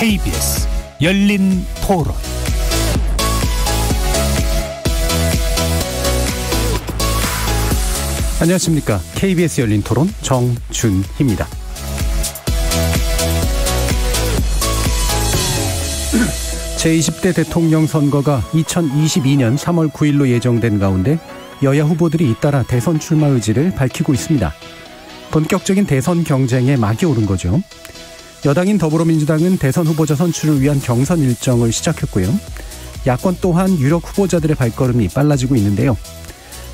KBS 열린 토론. 안녕하십니까. KBS 열린 토론 정준희입니다. 제20대 대통령 선거가 2022년 3월 9일로 예정된 가운데 여야 후보들이 잇따라 대선 출마 의지를 밝히고 있습니다. 본격적인 대선 경쟁에 막이 오른 거죠. 여당인 더불어민주당은 대선 후보자 선출을 위한 경선 일정을 시작했고요. 야권 또한 유력 후보자들의 발걸음이 빨라지고 있는데요.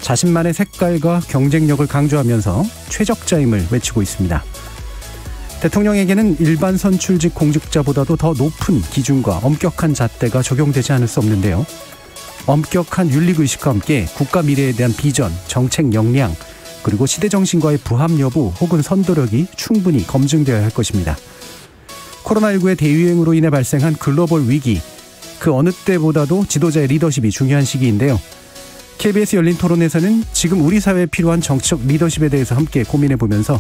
자신만의 색깔과 경쟁력을 강조하면서 최적자임을 외치고 있습니다. 대통령에게는 일반 선출직 공직자보다도 더 높은 기준과 엄격한 잣대가 적용되지 않을 수 없는데요. 엄격한 윤리의식과 함께 국가 미래에 대한 비전, 정책 역량, 그리고 시대정신과의 부합 여부 혹은 선도력이 충분히 검증되어야 할 것입니다. 코로나19의 대유행으로 인해 발생한 글로벌 위기, 그 어느 때보다도 지도자의 리더십이 중요한 시기인데요. KBS 열린 토론에서는 지금 우리 사회에 필요한 정치적 리더십에 대해서 함께 고민해보면서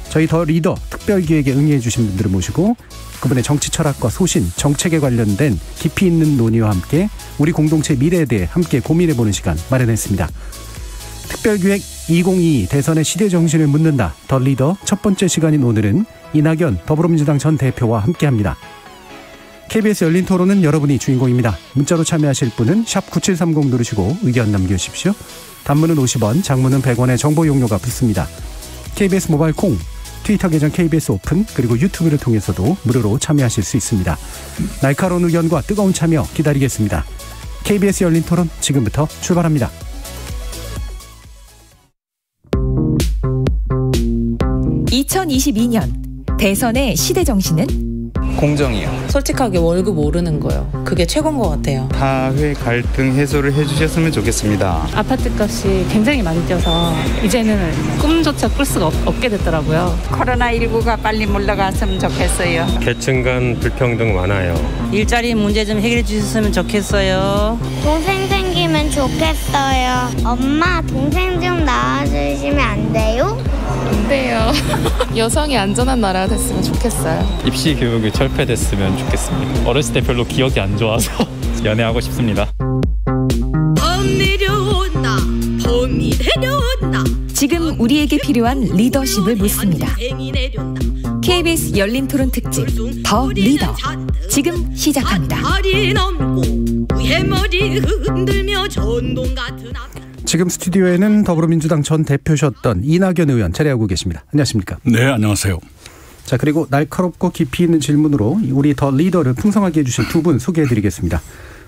저희 더 리더 특별기획에 응해해 주신 분들을 모시고 그분의 정치 철학과 소신, 정책에 관련된 깊이 있는 논의와 함께 우리 공동체 미래에 대해 함께 고민해보는 시간 마련했습니다. 특별기획 2022 대선의 시대정신을 묻는다. 더 리더 첫 번째 시간인 오늘은 이낙연 더불어민주당 전 대표와 함께합니다. KBS 열린 토론은 여러분이 주인공입니다. 문자로 참여하실 분은 샵 9730 누르시고 의견 남겨주십시오. 단문은 50원, 장문은 100원의 정보 용료가 붙습니다. KBS 모바일 콩, 트위터 계정 KBS 오픈, 그리고 유튜브를 통해서도 무료로 참여하실 수 있습니다. 날카로운 의견과 뜨거운 참여 기다리겠습니다. KBS 열린 토론 지금부터 출발합니다. (2022년) 대선의 시대정신은? 공정이요. 솔직하게 월급 오르는 거요. 그게 최고인 것 같아요. 사회 갈등 해소를 해주셨으면 좋겠습니다. 아파트값이 굉장히 많이 뛰어서 이제는 꿈조차 꿀 수가 없게 됐더라고요. 코로나19가 빨리 물러갔으면 좋겠어요. 계층 간 불평등 많아요. 일자리 문제 좀 해결해 주셨으면 좋겠어요. 동생 생기면 좋겠어요. 엄마, 동생 좀 낳아주시면 안 돼요? 안 돼요. 여성이 안전한 나라가 됐으면 좋겠어요. 입시 교육이 철폐됐으면 좋겠습니다. 어렸을 때 별로 기억이 안 좋아서 연애하고 싶습니다. 봄 내려온다. 봄이 내려온다. 지금 우리에게 필요한 리더십을 묻습니다. KBS 열린 토론 특집 더 리더 지금 시작합니다. 지금 스튜디오에는 더불어민주당 전 대표셨던 이낙연 의원 자리하고 계십니다. 안녕하십니까? 네, 안녕하세요. 자, 그리고 날카롭고 깊이 있는 질문으로 우리 더 리더를 풍성하게 해주신 두 분 소개해드리겠습니다.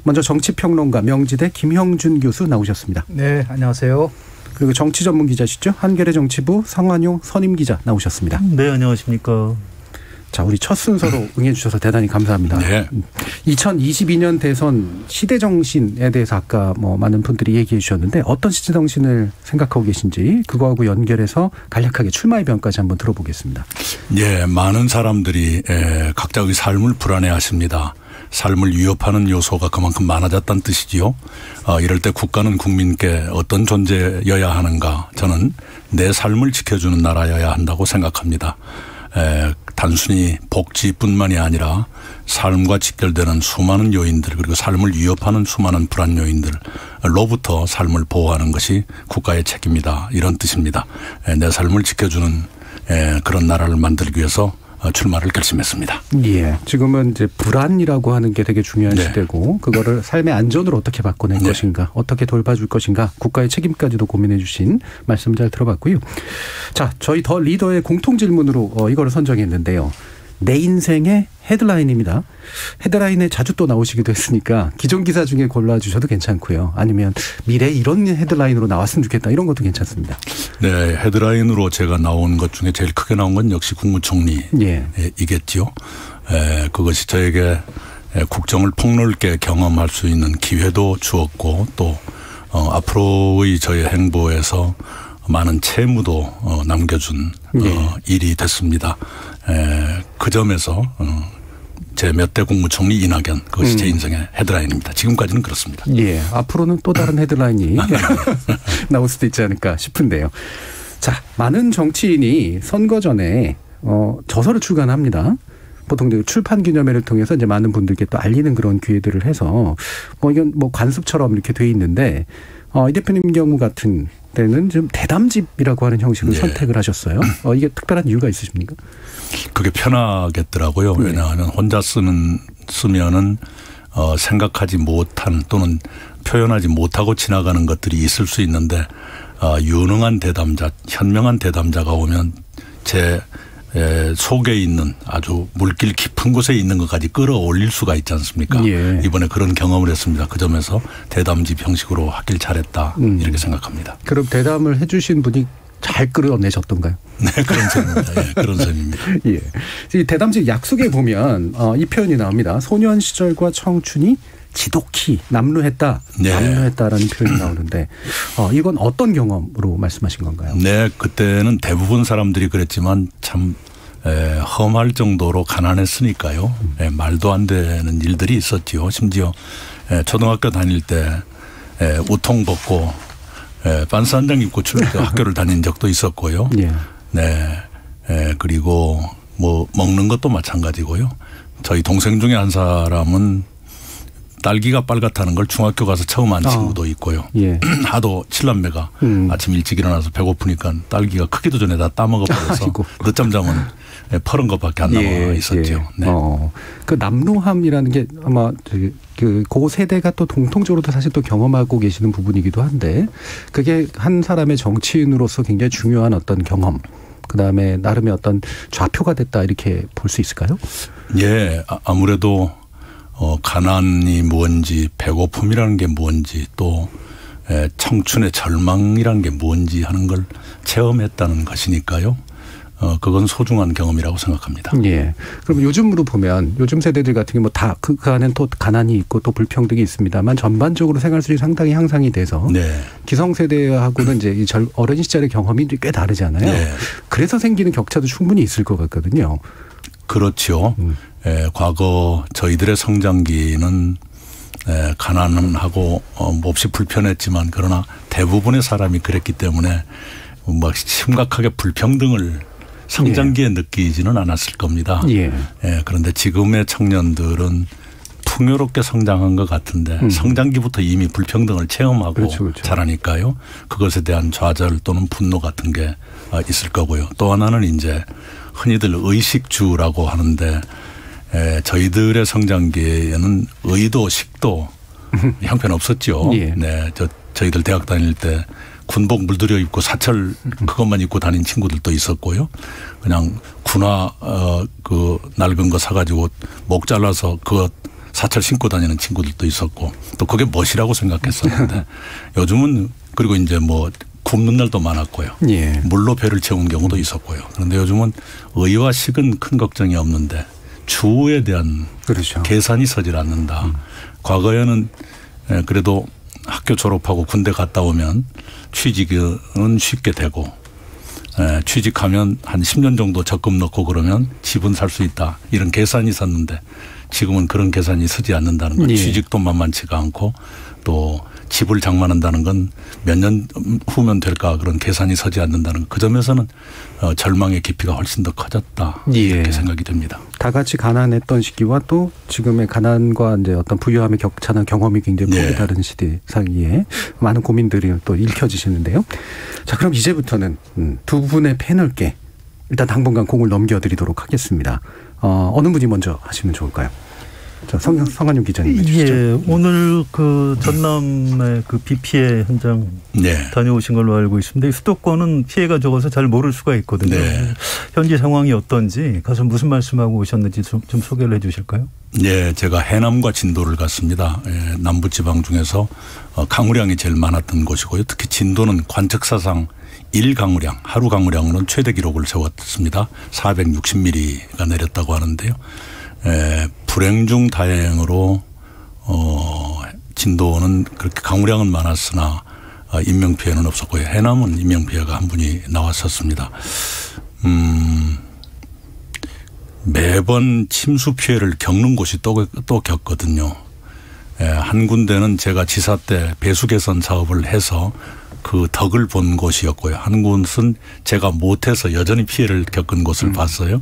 먼저 정치평론가 명지대 김형준 교수 나오셨습니다. 네, 안녕하세요. 그리고 정치 전문 기자시죠? 한겨레 정치부 성환용 선임 기자 나오셨습니다. 네, 안녕하십니까. 자, 우리 첫 순서로 응해주셔서 대단히 감사합니다. 네. 2022년 대선 시대정신에 대해서 아까 많은 분들이 얘기해 주셨는데 어떤 시대정신을 생각하고 계신지 그거하고 연결해서 간략하게 출마의 변까지 한번 들어보겠습니다. 예, 많은 사람들이 각자의 삶을 불안해하십니다. 삶을 위협하는 요소가 그만큼 많아졌다는 뜻이지요. 이럴 때 국가는 국민께 어떤 존재여야 하는가. 저는 내 삶을 지켜주는 나라여야 한다고 생각합니다. 단순히 복지뿐만이 아니라 삶과 직결되는 수많은 요인들 그리고 삶을 위협하는 수많은 불안 요인들로부터 삶을 보호하는 것이 국가의 책임이다. 이런 뜻입니다. 내 삶을 지켜주는 그런 나라를 만들기 위해서 출마를 결심했습니다. 예, 지금은 이제 불안이라고 하는 게 되게 중요한 시대고 그거를 삶의 안전으로 어떻게 바꿔낼 것인가, 어떻게 돌봐줄 것인가, 국가의 책임까지도 고민해 주신 말씀 잘 들어봤고요. 자, 저희 더 리더의 공통 질문으로 이거를 선정했는데요. 내 인생의 헤드라인입니다. 헤드라인에 자주 또 나오시기도 했으니까 기존 기사 중에 골라주셔도 괜찮고요. 아니면 미래에 이런 헤드라인으로 나왔으면 좋겠다 이런 것도 괜찮습니다. 네, 헤드라인으로 제가 나온 것 중에 제일 크게 나온 건 역시 국무총리이겠죠. 그것이 저에게 국정을 폭넓게 경험할 수 있는 기회도 주었고 또 앞으로의 저의 행보에서 많은 채무도 남겨준 일이 됐습니다. 그 점에서 제 몇 대 국무총리 이낙연 그것이 제 인생의 헤드라인입니다. 지금까지는 그렇습니다. 예, 앞으로는 또 다른 헤드라인이 나올 수도 있지 않을까 싶은데요. 자, 많은 정치인이 선거 전에 저서를 출간합니다. 보통 출판 기념회를 통해서 이제 많은 분들께 또 알리는 그런 기회들을 해서 이건 관습처럼 이렇게 돼 있는데 이 대표님 경우 같은 때는 좀 대담집이라고 하는 형식을 선택을 하셨어요. 이게 특별한 이유가 있으십니까? 그게 편하겠더라고요. 왜냐하면 혼자 쓰면은 생각하지 못한 또는 표현하지 못하고 지나가는 것들이 있을 수 있는데 유능한 대담자, 현명한 대담자가 오면 제 속에 있는 아주 물길 깊은 곳에 있는 것까지 끌어올릴 수가 있지 않습니까? 예. 이번에 그런 경험을 했습니다. 그 점에서 대담집 형식으로 하길 잘했다 이렇게 생각합니다. 그럼 대담을 해 주신 분이 잘 끌어내셨던가요? 네, 그런 셈입니다. 예, 그런 셈입니다. 예. 이 대담집 약속에 보면 이 표현이 나옵니다. 소년 시절과 청춘이 지독히 남루했다. 네. 남루했다라는 표현이 나오는데 이건 어떤 경험으로 말씀하신 건가요? 네. 그때는 대부분 사람들이 그랬지만 참 험할 정도로 가난했으니까요. 말도 안 되는 일들이 있었지요. 심지어 초등학교 다닐 때 우통 벗고 반스 한 장 입고 학교를 다닌 적도 있었고요. 예. 네. 그리고 먹는 것도 마찬가지고요. 저희 동생 중에 한 사람은 딸기가 빨갛다는 걸 중학교 가서 처음 안 친구도 있고요. 예. 하도 7남매가 아침 일찍 일어나서 배고프니까 딸기가 크기도 전에 다 따먹어버려서 늦잠 자면 퍼른 것밖에 안 남아 있었죠. 예. 네. 그 남루함이라는 게 아마 그 세대가 또 공통적으로도 사실 또 경험하고 계시는 부분이기도 한데 그게 한 사람의 정치인으로서 굉장히 중요한 어떤 경험 그다음에 나름의 어떤 좌표가 됐다 이렇게 볼 수 있을까요? 예. 아무래도 가난이 뭔지 배고픔이라는 게 뭔지 또 청춘의 절망이라는 게 뭔지 하는 걸 체험했다는 것이니까요. 그건 소중한 경험이라고 생각합니다. 예. 그럼 요즘으로 보면 요즘 세대들 같은 경우 다 그 안엔 또 가난이 있고 또 불평등이 있습니다만 전반적으로 생활수준이 상당히 향상이 돼서 네. 기성세대하고는 이제 어린 시절의 경험이 꽤 다르잖아요. 네. 그래서 생기는 격차도 충분히 있을 것 같거든요. 그렇죠. 과거 저희들의 성장기는 가난하고 몹시 불편했지만 그러나 대부분의 사람이 그랬기 때문에 막 심각하게 불평등을 성장기에 느끼지는 않았을 겁니다. 예. 그런데 지금의 청년들은 풍요롭게 성장한 것 같은데 성장기부터 이미 불평등을 체험하고 그렇죠. 자라니까요. 그것에 대한 좌절 또는 분노 같은 게 있을 거고요. 또 하나는 이제 흔히들 의식주라고 하는데 저희들의 성장기에는 의도, 식도 형편 없었죠. 예. 네, 저희들 대학 다닐 때 군복 물들여 입고 사철 그것만 입고 다닌 친구들도 있었고요. 그냥 군화 그 낡은 거 사가지고 목 잘라서 그거 사철 신고 다니는 친구들도 있었고 또 그게 멋이라고 생각했었는데 요즘은 그리고 이제 굶는 날도 많았고요. 예. 물로 배를 채운 경우도 있었고요. 그런데 요즘은 의와 식은 큰 걱정이 없는데 추후에 대한 그렇죠. 계산이 서질 않는다. 과거에는 그래도 학교 졸업하고 군대 갔다 오면 취직은 쉽게 되고 취직하면 한 10년 정도 적금 넣고 그러면 집은 살 수 있다. 이런 계산이 있었는데 지금은 그런 계산이 서지 않는다는 것. 예. 취직도 만만치가 않고 또 집을 장만한다는 건 몇 년 후면 될까 그런 계산이 서지 않는다는 것. 그 점에서는 절망의 깊이가 훨씬 더 커졌다. 예. 이렇게 생각이 됩니다. 다 같이 가난했던 시기와 또 지금의 가난과 이제 어떤 부유함의 격차나 경험이 굉장히 크게 다른 시대 사이에 많은 고민들이 또 읽혀지시는데요. 자, 그럼 이제부터는 두 분의 패널께 일단 당분간 공을 넘겨드리도록 하겠습니다. 어느 분이 먼저 하시면 좋을까요? 자, 성한용 기자님 해주시죠. 예, 오늘 그 전남의 그 비 피해 현장 다녀오신 걸로 알고 있습니다. 수도권은 피해가 적어서 잘 모를 수가 있거든요. 네. 현지 상황이 어떤지 가서 무슨 말씀하고 오셨는지 좀 소개를 해 주실까요? 네, 제가 해남과 진도를 갔습니다. 남부지방 중에서 강우량이 제일 많았던 곳이고요. 특히 진도는 관측사상 1강우량, 하루 강우량으로는 최대 기록을 세웠습니다. 460mm가 내렸다고 하는데요. 불행 중 다행으로 진도는 그렇게 강우량은 많았으나 인명피해는 없었고요. 해남은 인명피해가 한 분이 나왔었습니다. 매번 침수 피해를 겪는 곳이 또 겪거든요. 한 군데는 제가 지사 때 배수 개선 사업을 해서 그 덕을 본 곳이었고요. 한 곳은 제가 못해서 여전히 피해를 겪은 곳을 봤어요.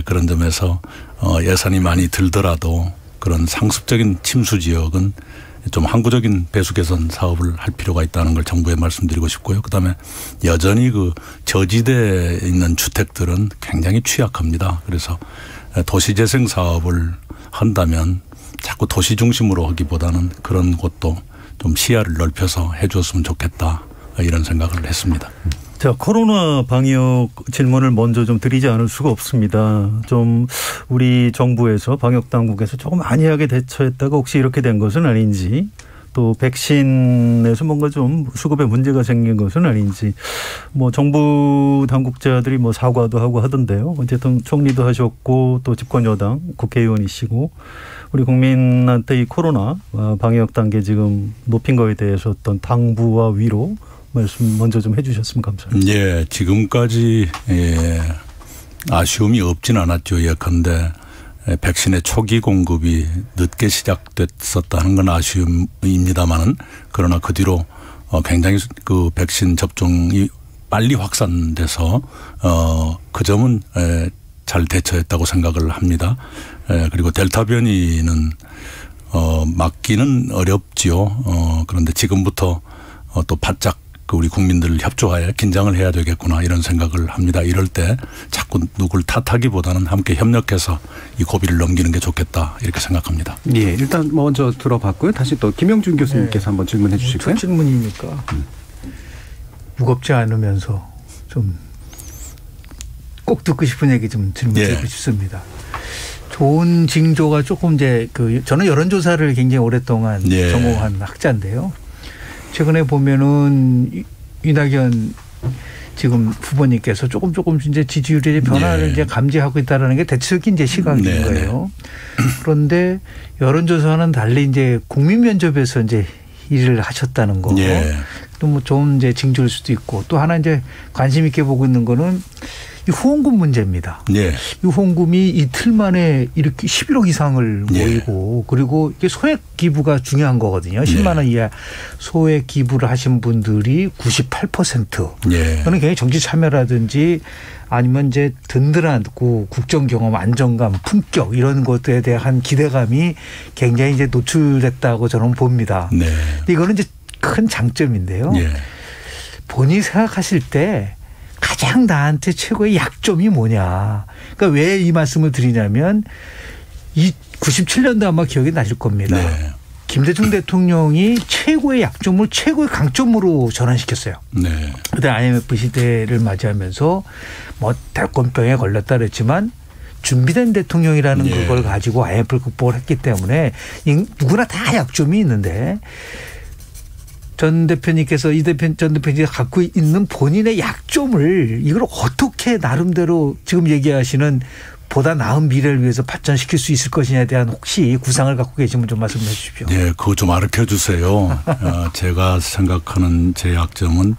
그런 점에서 예산이 많이 들더라도 그런 상습적인 침수 지역은 좀 항구적인 배수 개선 사업을 할 필요가 있다는 걸 정부에 말씀드리고 싶고요. 그다음에 여전히 그 저지대에 있는 주택들은 굉장히 취약합니다. 그래서 도시재생 사업을 한다면 자꾸 도시 중심으로 하기보다는 그런 곳도 좀 시야를 넓혀서 해 줬으면 좋겠다 이런 생각을 했습니다. 자, 코로나 방역 질문을 먼저 좀 드리지 않을 수가 없습니다. 좀 우리 정부에서 방역 당국에서 조금 안이하게 대처했다가 혹시 이렇게 된 것은 아닌지, 또 백신에서 뭔가 좀 수급에 문제가 생긴 것은 아닌지, 뭐 정부 당국자들이 뭐 사과도 하고 하던데요. 어쨌든 총리도 하셨고 또 집권 여당 국회의원이시고 우리 국민한테 이 코로나 방역 단계 지금 높인 거에 대해서 어떤 당부와 위로 말씀 먼저 좀 해 주셨으면 감사합니다. 예, 지금까지 아쉬움이 없진 않았죠. 예컨대 백신의 초기 공급이 늦게 시작됐었다는 건 아쉬움입니다만은, 그러나 그 뒤로 굉장히 그 백신 접종이 빨리 확산돼서 그 점은 잘 대처했다고 생각을 합니다. 그리고 델타 변이는 막기는 어렵지요. 그런데 지금부터 또 바짝 우리 국민들을 협조하여 긴장을 해야 되겠구나 이런 생각을 합니다. 이럴 때 자꾸 누굴 탓하기보다는 함께 협력해서 이 고비를 넘기는 게 좋겠다 이렇게 생각합니다. 예, 일단 먼저 들어봤고요. 다시 또 김영준 교수님께서 한번 질문해 주실까요? 첫 질문이니까 무겁지 않으면서 좀 꼭 듣고 싶은 얘기 좀 질문드리고 싶습니다. 좋은 징조가 조금 이제 저는 여론조사를 굉장히 오랫동안 전공한 학자인데요. 최근에 보면은 이낙연 지금 후보님께서 조금 이제 지지율의 변화를 이제 감지하고 있다는 게 대체적인 이제 시각인 거예요. 그런데 여론조사와는 달리 이제 국민 면접에서 이제 일을 하셨다는 거. 또 뭐 좋은 이제 징조일 수도 있고, 또 하나 이제 관심 있게 보고 있는 거는 이 후원금 문제입니다. 이 후원금이 이틀 만에 이렇게 11억 이상을 모이고, 그리고 이게 소액 기부가 중요한 거거든요. 10만 원 이하 소액 기부를 하신 분들이 98%. 저는 굉장히 정치 참여라든지 아니면 이제 든든한 국정 경험, 안정감, 품격 이런 것들에 대한 기대감이 굉장히 이제 노출됐다고 저는 봅니다. 근데 이거는 이제 큰 장점인데요. 본인이 생각하실 때 가장 나한테 최고의 약점이 뭐냐. 그러니까 왜 이 말씀을 드리냐면, 이 97년도 아마 기억이 나실 겁니다. 김대중 대통령이 최고의 약점을 최고의 강점으로 전환시켰어요. 그때 IMF 시대를 맞이하면서 뭐 대권병에 걸렸다 그랬지만 준비된 대통령이라는 그걸 가지고 IMF를 극복을 했기 때문에 누구나 다 약점이 있는데, 전 대표님께서 전 대표님이 갖고 있는 본인의 약점을 이걸 어떻게 나름대로 지금 얘기하시는 보다 나은 미래를 위해서 발전시킬 수 있을 것이냐에 대한 혹시 구상을 갖고 계시면 좀 말씀해 주십시오. 네, 그거 좀 알려 주세요. 제가 생각하는 제 약점은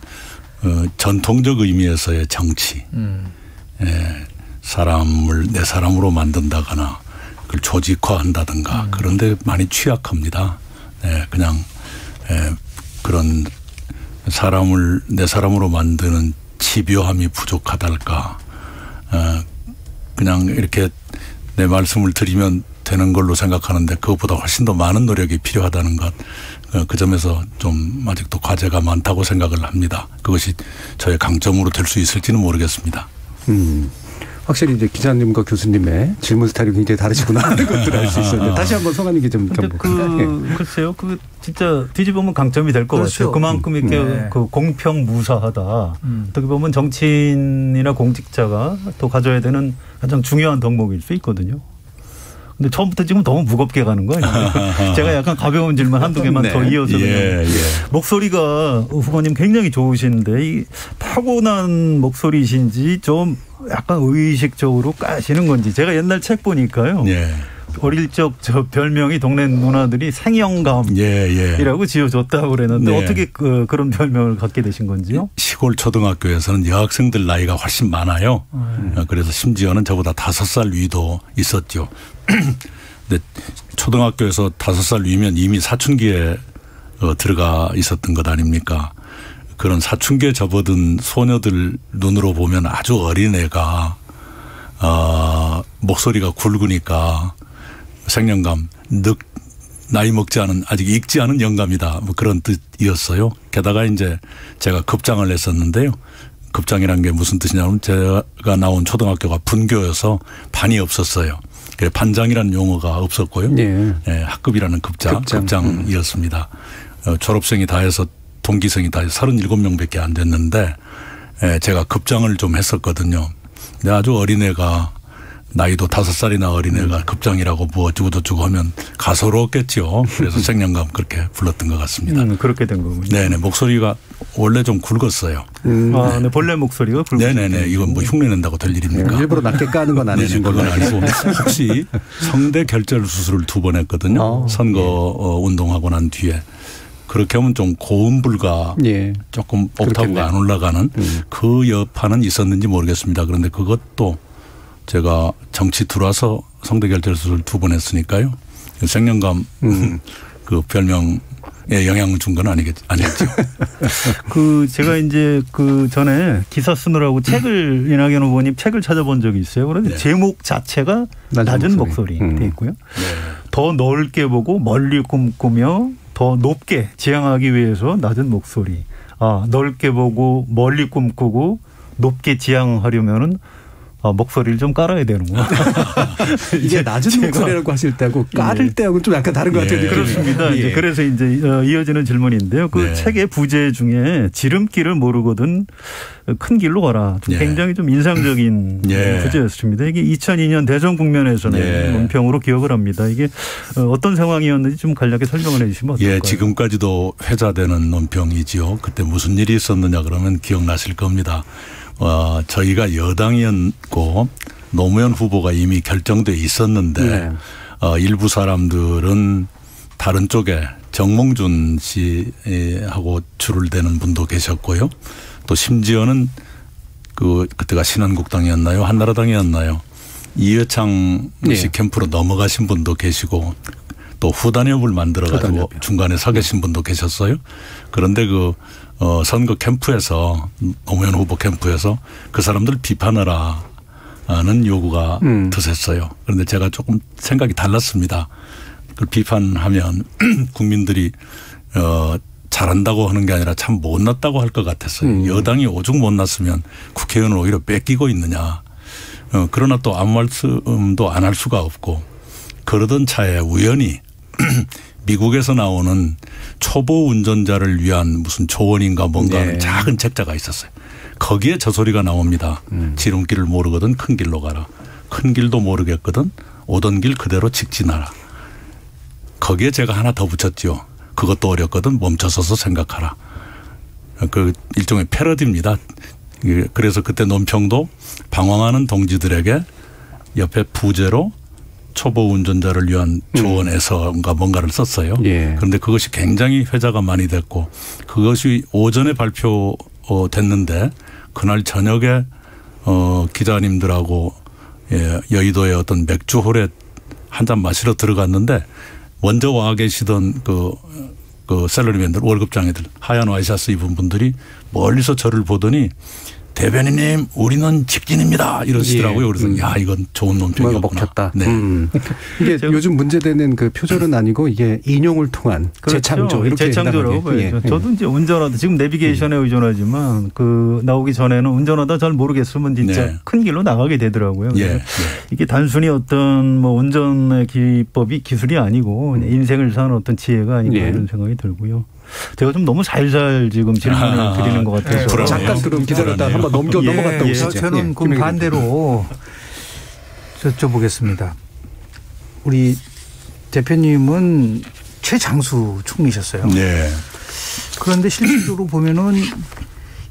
전통적 의미에서의 정치. 사람을 내 사람으로 만든다거나 그걸 조직화한다든가 그런데 많이 취약합니다. 그냥 그런 사람을 내 사람으로 만드는 집요함이 부족하달까. 그냥 이렇게 내 말씀을 드리면 되는 걸로 생각하는데 그것보다 훨씬 더 많은 노력이 필요하다는 것. 그 점에서 좀 아직도 과제가 많다고 생각을 합니다. 그것이 저의 강점으로 될 수 있을지는 모르겠습니다. 확실히 이제 기자님과 교수님의 질문 스타일이 굉장히 다르시구나 하는 것들을 알 수 있었는데 다시 한번 성한 얘기 좀 껴볼까요? 글쎄요. 진짜 뒤집으면 강점이 될 것 같아요. 그만큼 이렇게 공평 무사하다. 어떻게 보면 정치인이나 공직자가 또 가져야 되는 가장 중요한 덕목일 수 있거든요. 근데 처음부터 지금 너무 무겁게 가는 거 아니에요? 제가 약간 가벼운 질문 한두 개만 더 이어서 목소리가 후보님 굉장히 좋으신데 이 타고난 목소리이신지 좀 약간 의식적으로 까시는 건지. 제가 옛날 책 보니까요. 어릴 적 저 별명이 동네 누나들이 생영감이라고 지어줬다고 그랬는데 어떻게 그런 별명을 갖게 되신 건지요? 시골 초등학교에서는 여학생들 나이가 훨씬 많아요. 그래서 심지어는 저보다 5살 위도 있었죠. 근데 초등학교에서 5살 위면 이미 사춘기에 들어가 있었던 것 아닙니까? 그런 사춘기에 접어든 소녀들 눈으로 보면 아주 어린 애가 목소리가 굵으니까 생년감, 나이 먹지 않은 아직 익지 않은 영감이다. 뭐 그런 뜻이었어요. 게다가 이제 제가 급장을 했었는데요. 급장이라는 게 무슨 뜻이냐면 제가 나온 초등학교가 분교여서 반이 없었어요. 그래서 반장이라는 용어가 없었고요. 네, 학급이라는 급장이었습니다. 졸업생이 다 해서 동기생이 다 해서 37명밖에 안 됐는데 제가 급장을 좀 했었거든요. 근데 아주 어린애가 나이도 5살이나 어린애가 급장이라고 뭐 어쩌고저쩌고 하면 가소로웠겠죠. 그래서 생년감 그렇게 불렀던 것 같습니다. 그렇게 된 거군요. 네네. 목소리가 원래 좀 굵었어요. 네. 본래 목소리가 굵었어요. 네네네. 이건 뭐 흉내낸다고 될 일입니까? 일부러 낮게 까는 건 아니신 걸로 알고. 혹시 성대 결절 수술을 2번 했거든요. 선거 운동하고 난 뒤에. 그렇게 하면 좀 고음불가 조금 옥타브가 안 올라가는 그 여파는 있었는지 모르겠습니다. 그런데 그것도 제가 정치 들어와서 성대 결절 수술 2번 했으니까요. 생년감 그 별명에 영향을 준 건 아니겠죠. 제가 이제 전에 기사 쓰느라고 책을 이낙연 후보님 책을 찾아본 적이 있어요. 그런데 제목 자체가 낮은 목소리 돼 있고요. 더 넓게 보고 멀리 꿈꾸며 더 높게 지향하기 위해서 낮은 목소리. 넓게 보고 멀리 꿈꾸고 높게 지향하려면은 목소리를 좀 깔아야 되는구나. 이게 낮은 목소리라고 하실 때하고 깔을 때하고는 좀 약간 다른 것 같아요. 그렇습니다. 이제 그래서 이제 이어지는 질문인데요. 그 책의 부제 중에 지름길을 모르거든 큰 길로 가라. 굉장히 좀 인상적인 부제였습니다. 이게 2002년 대선 국면에서는 논평으로 기억을 합니다. 이게 어떤 상황이었는지 좀 간략히 설명을 해 주시면 어떨까요? 지금까지도 회자되는 논평이지요. 그때 무슨 일이 있었느냐 그러면 기억나실 겁니다. 저희가 여당이었고 노무현 후보가 이미 결정돼 있었는데 일부 사람들은 다른 쪽에 정몽준 씨하고 줄을 대는 분도 계셨고요. 또 심지어는 그때가 신한국당이었나요? 한나라당이었나요? 이회창 씨 캠프로 넘어가신 분도 계시고 또 후단협을 만들어가지고 중간에 서 계신 분도 계셨어요. 그런데 선거 캠프에서 노무현 후보 캠프에서 그 사람들 비판하라는 요구가 드셨어요. 그런데 제가 조금 생각이 달랐습니다. 그 비판하면 국민들이 잘한다고 하는 게 아니라 참 못났다고 할 것 같았어요. 여당이 오죽 못났으면 국회의원을 오히려 뺏기고 있느냐. 그러나 또 아무 말씀도 안 할 수가 없고 그러던 차에 우연히 미국에서 나오는 초보 운전자를 위한 무슨 조언인가 뭔가 하는 작은 책자가 있었어요. 거기에 저 소리가 나옵니다. 지름길을 모르거든 큰 길로 가라. 큰 길도 모르겠거든 오던 길 그대로 직진하라. 거기에 제가 하나 더 붙였죠. 그것도 어렵거든 멈춰서서 생각하라. 그 일종의 패러디입니다. 그래서 그때 논평도 방황하는 동지들에게 옆에 부제로 초보 운전자를 위한 조언에서인가 뭔가를 썼어요. 그런데 그것이 굉장히 회자가 많이 됐고 그것이 오전에 발표됐는데 그날 저녁에 기자님들하고 여의도의 어떤 맥주홀에 한잔 마시러 들어갔는데 먼저 와 계시던 그 샐러리맨들 월급장애들 하얀 와이셔츠 입은 분들이 멀리서 저를 보더니 대변인님 우리는 직진입니다 이러시더라고요. 그래서 야 이건 좋은 논평이었구나. 먹혔다. 이게 요즘 문제되는 그 표절은 아니고 이게 인용을 통한 재창조 이렇게 재창조라고 봐야죠. 저도 이제 운전하다 지금 내비게이션에 의존하지만 나오기 전에는 운전하다 잘 모르겠으면 진짜 큰 길로 나가게 되더라고요. 이게 단순히 어떤 뭐 운전의 기법이 기술이 아니고 인생을 사는 어떤 지혜가 아닌가 이런 생각이 들고요. 제가 좀 너무 살살 지금 질문을 드리는 것 같아서 잠깐 그럼 기다렸다 한번 넘어갔다 오시죠. 저는 그 반대로 여쭤보겠습니다. 우리 대표님은 최장수 총리셨어요. 그런데 실질적으로 보면은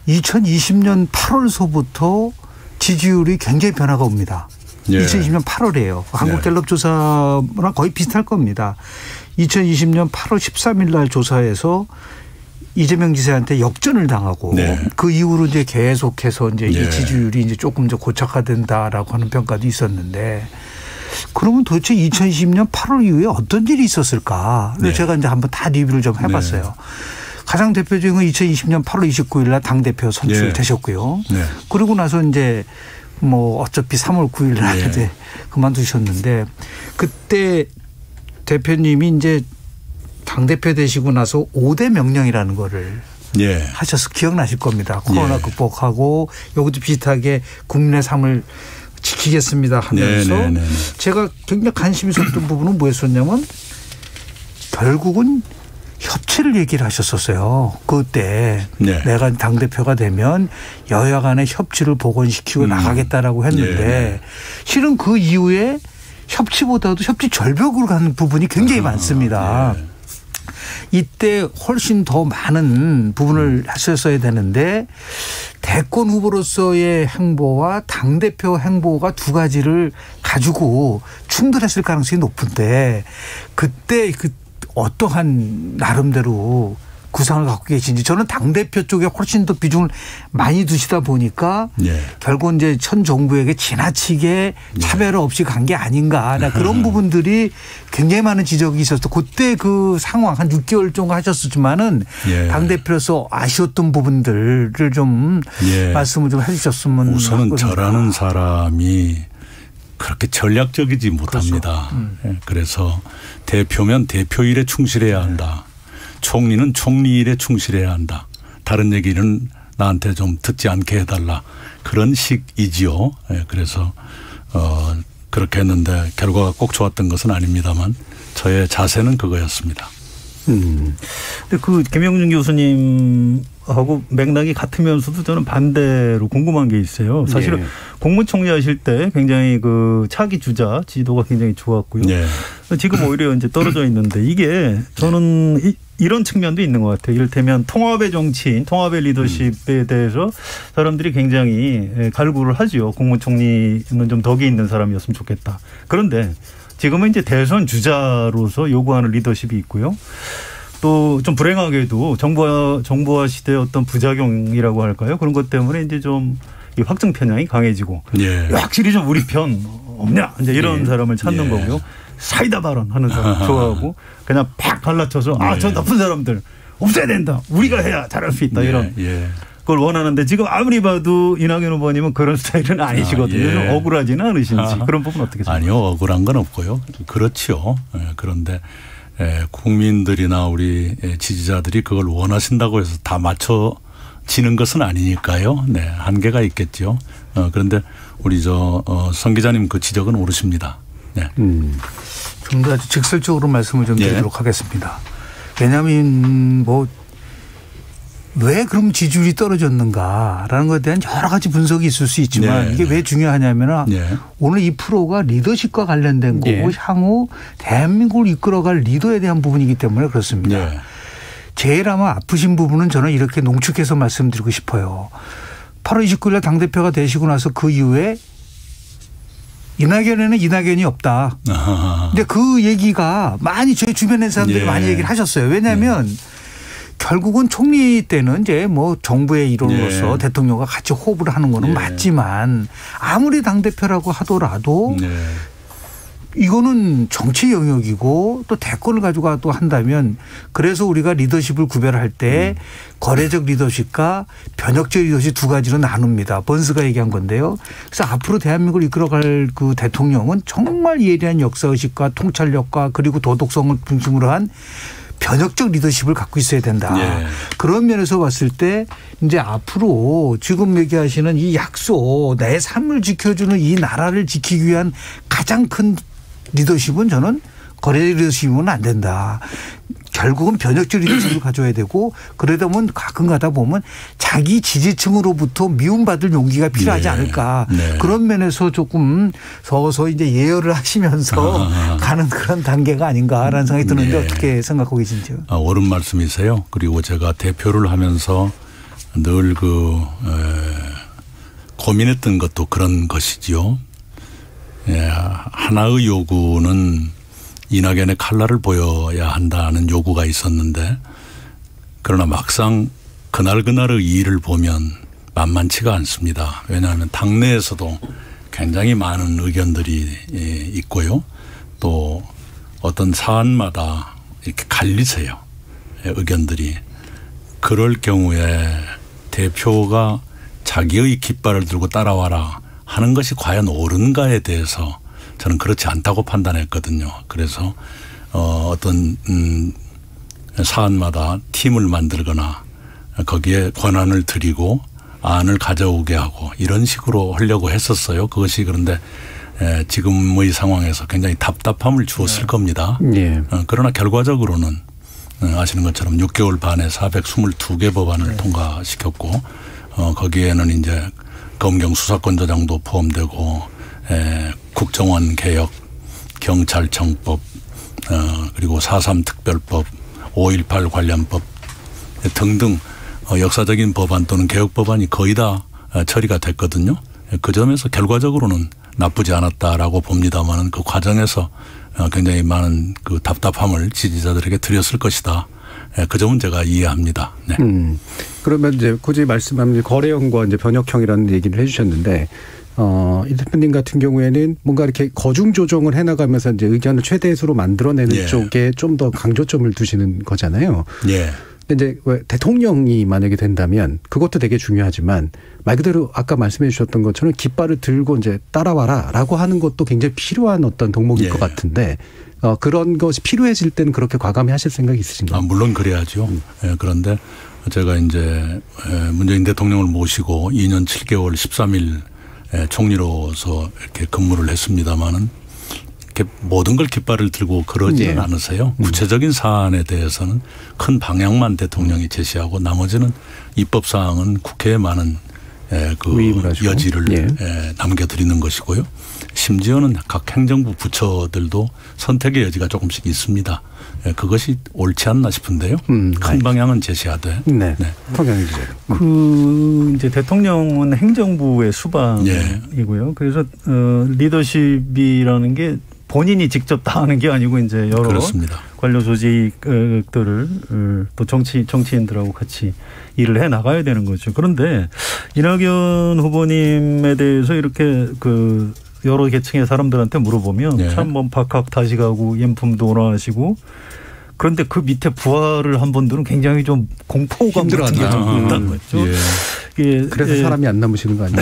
2020년 8월서부터 지지율이 굉장히 변화가 옵니다. 2020년 8월이에요. 한국갤럽 조사랑 거의 비슷할 겁니다. 2020년 8월 13일 날 조사에서 이재명 지사한테 역전을 당하고 그 이후로 이제 계속해서 이제 이 지지율이 이제 조금 더 고착화된다라고 하는 평가도 있었는데 그러면 도대체 2020년 8월 이후에 어떤 일이 있었을까? 제가 이제 한번 다 리뷰를 좀 해봤어요. 가장 대표적인 건 2020년 8월 29일 날 당대표 선출되셨고요. 네. 그리고 나서 이제 뭐 어차피 3월 9일 날 이제 그만두셨는데 그때 대표님이 이제 당대표 되시고 나서 5대 명령이라는 거를 하셔서 기억나실 겁니다. 코로나 극복하고 여기도 비슷하게 국민의 삶을 지키겠습니다 하면서 제가 굉장히 관심이 있었던 부분은 뭐였었냐면 결국은 협치를 얘기를 하셨었어요. 그때 내가 당대표가 되면 여야 간의 협치를 복원시키고 나가겠다라고 했는데 실은 그 이후에 협치보다도 협치 절벽으로 가는 부분이 굉장히 많습니다. 이때 훨씬 더 많은 부분을 하셨어야 되는데 대권 후보로서의 행보와 당대표 행보가 두 가지를 가지고 충돌했을 가능성이 높은데 그때 그 어떠한 나름대로 구상을 갖고 계신지 저는 당대표 쪽에 훨씬 더 비중을 많이 두시다 보니까 결국 이제 현 정부에게 지나치게 차별 없이 간 게 아닌가 그런 부분들이 굉장히 많은 지적이 있었어. 그때 그 상황 한 6개월 정도 하셨지만은 당대표로서 아쉬웠던 부분들을 좀 말씀을 좀 해 주셨으면. 우선은 저라는 사람이 그렇게 전략적이지 못합니다. 그래서 대표면 대표 일에 충실해야 한다. 총리는 총리 일에 충실해야 한다. 다른 얘기는 나한테 좀 듣지 않게 해달라. 그런 식이지요. 그래서 그렇게 했는데 결과가 꼭 좋았던 것은 아닙니다만 저의 자세는 그거였습니다. 근데 그 김영준 교수님하고 맥락이 같으면서도 저는 반대로 궁금한 게 있어요. 사실은 국무총리 하실 때 굉장히 그 차기 주자 지도가 굉장히 좋았고요. 지금 오히려 이제 떨어져 있는데 이게 저는 이런 측면도 있는 것 같아요. 이를테면 통합의 정치인, 통합의 리더십에 대해서 사람들이 굉장히 갈구를 하죠. 국무총리는 좀 덕이 있는 사람이었으면 좋겠다. 그런데 지금은 이제 대선 주자로서 요구하는 리더십이 있고요. 또 좀 불행하게도 정부화 시대의 어떤 부작용이라고 할까요? 그런 것 때문에 이제 좀 확증 편향이 강해지고 확실히 좀 우리 편 없냐 이제 이런 사람을 찾는 거고요. 사이다 발언하는 사람 좋아하고 그냥 팍 갈라쳐서 저 나쁜 사람들 없애야 된다. 우리가 해야 잘할 수 있다 이런 그걸 원하는데 지금 아무리 봐도 이낙연 후보님은 그런 스타일은 아니시거든요. 좀 억울하지는 않으신지 그런 부분 어떻게 생각하세요? 아니요. 억울한 건 없고요. 그렇죠. 그런데 국민들이나 우리 지지자들이 그걸 원하신다고 해서 다 맞춰지는 것은 아니니까요. 한계가 있겠죠. 그런데 우리 성 기자님 그 지적은 옳으십니다. 좀 더 아주 직설적으로 말씀을 좀 드리도록 하겠습니다. 왜냐하면 왜 그럼 지지율이 떨어졌는가라는 것에 대한 여러 가지 분석이 있을 수 있지만 이게 왜 중요하냐면 오늘 이 프로가 리더십과 관련된 거고 향후 대한민국을 이끌어갈 리더에 대한 부분이기 때문에 그렇습니다. 제일 아마 아프신 부분은 저는 이렇게 농축해서 말씀드리고 싶어요. 8월 29일 날 당대표가 되시고 나서 그 이후에 이낙연에는 이낙연이 없다. 근데 그 얘기가 많이 저희 주변의 사람들이 많이 얘기를 하셨어요. 왜냐하면 결국은 총리 때는 이제 뭐 정부의 일원으로서 대통령과 같이 호흡을 하는 거는 맞지만 아무리 당대표라고 하더라도 이거는 정치 영역이고 또 대권을 가지고 또 한다면 그래서 우리가 리더십을 구별할 때 거래적 리더십과 변혁적 리더십 두 가지로 나눕니다. 번스가 얘기한 건데요. 그래서 앞으로 대한민국을 이끌어갈 그 대통령은 정말 예리한 역사의식과 통찰력과 그리고 도덕성을 중심으로 한 변혁적 리더십을 갖고 있어야 된다. 그런 면에서 봤을 때 이제 앞으로 지금 얘기하시는 이 약속 내 삶을 지켜주는 이 나라를 지키기 위한 가장 큰 리더십은 저는 거래 리더십은 안 된다. 결국은 변혁적 리더십을 가져야 되고 그러다 보면 가끔 가다 보면 자기 지지층으로부터 미움받을 용기가 필요하지 않을까. 그런 면에서 조금 서서 이제 예열을 하시면서 가는 그런 단계가 아닌가라는 생각이 드는데 어떻게 생각하고 계신지요? 옳은 말씀이세요. 그리고 제가 대표를 하면서 늘 고민했던 것도 그런 것이지요. 하나의 요구는 이낙연의 칼날을 보여야 한다는 요구가 있었는데 그러나 막상 그날그날의 일을 보면 만만치가 않습니다. 왜냐하면 당내에서도 굉장히 많은 의견들이 있고요. 또 어떤 사안마다 이렇게 갈리세요. 의견들이. 그럴 경우에 대표가 자기의 깃발을 들고 따라와라 하는 것이 과연 옳은가에 대해서 저는 그렇지 않다고 판단했거든요. 그래서 어떤 사안마다 팀을 만들거나 거기에 권한을 드리고 안을 가져오게 하고 이런 식으로 하려고 했었어요. 그것이 그런데 지금의 상황에서 굉장히 답답함을 주었을 겁니다. 예. 그러나 결과적으로는 아시는 것처럼 6개월 반에 422개 법안을 통과시켰고 거기에는 이제 검경 수사권조정도 포함되고 국정원 개혁, 경찰청법 그리고 4.3 특별법, 5.18 관련법 등등 역사적인 법안 또는 개혁 법안이 거의 다 처리가 됐거든요. 그 점에서 결과적으로는 나쁘지 않았다라고 봅니다만은 그 과정에서 굉장히 많은 그 답답함을 지지자들에게 드렸을 것이다. 그 점은 제가 이해합니다. 네. 그러면 이제 굳이 말씀하면 거래형과 이제 변혁형이라는 얘기를 해주셨는데 이 대표님 같은 경우에는 뭔가 이렇게 거중 조정을 해나가면서 이제 의견을 최대수로 만들어내는 예. 쪽에 좀 더 강조점을 두시는 거잖아요. 예. 근데 이제 왜 대통령이 만약에 된다면 그것도 되게 중요하지만 말 그대로 아까 말씀해 주셨던 것처럼 깃발을 들고 이제 따라와라라고 하는 것도 굉장히 필요한 어떤 덕목일 예. 것 같은데 그런 것이 필요해질 때는 그렇게 과감히 하실 생각이 있으신가요? 물론 그래야죠. 예, 그런데 제가 이제 문재인 대통령을 모시고 2년 7개월 13일 총리로서 이렇게 근무를 했습니다마는 이렇게 모든 걸 깃발을 들고 그러지는 네. 않으세요. 구체적인 사안에 대해서는 큰 방향만 대통령이 제시하고 나머지는 입법 사항은 국회에 많은 그 여지를 네. 남겨드리는 것이고요. 심지어는 각 행정부 부처들도 선택의 여지가 조금씩 있습니다. 그것이 옳지 않나 싶은데요. 큰 방향은 제시하되. 네. 네. 그 이제 대통령은 행정부의 수반이고요. 네. 그래서 리더십이라는 게 본인이 직접 다 하는 게 아니고 이제 여러 그렇습니다. 관료 조직들을 또 정치인들하고 같이 일을 해 나가야 되는 거죠. 그런데 이낙연 후보님에 대해서 이렇게 그 여러 계층의 사람들한테 물어보면 네. 참 뭐 박학다식하고 연품도 원하시고 그런데 그 밑에 부하를 한 분들은 굉장히 좀 공포감 같은 게 좀 있다는 거죠. 예. 그래서 사람이 안 남으시는 거 아니에요?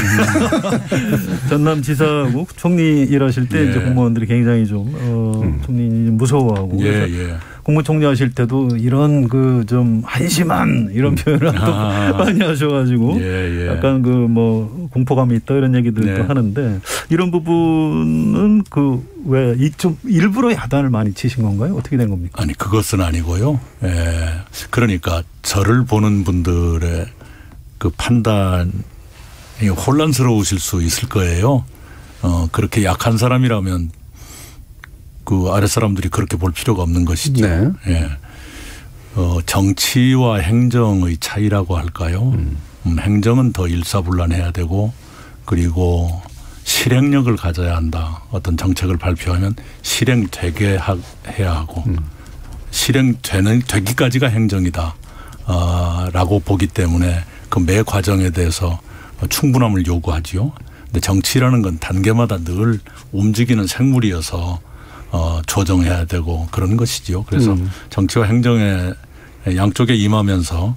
전남지사하고 총리 일하실 때 이제 공무원들이 굉장히 좀 총리 무서워하고 그래서 국무총리 하실 때도 이런 그 좀 한심한 이런 표현을 많이 하셔가지고 약간 그 뭐 공포감이 있다 이런 얘기들도 하는데 이런 부분은 그 왜 좀 일부러 야단을 많이 치신 건가요? 어떻게 된 겁니까? 아니 그것은 아니고요. 그러니까 저를 보는 분들의 그 판단이 혼란스러우실 수 있을 거예요. 그렇게 약한 사람이라면 그 아랫 사람들이 그렇게 볼 필요가 없는 것이죠. 네. 예. 정치와 행정의 차이라고 할까요? 행정은 더 일사불란해야 되고 그리고 실행력을 가져야 한다. 어떤 정책을 발표하면 실행되게 해야 하고 실행되기까지가 행정이다. 라고 보기 때문에 그 매 과정에 대해서 충분함을 요구하지요. 근데 정치라는 건 단계마다 늘 움직이는 생물이어서 조정해야 되고 그런 것이지요. 그래서 정치와 행정의 양쪽에 임하면서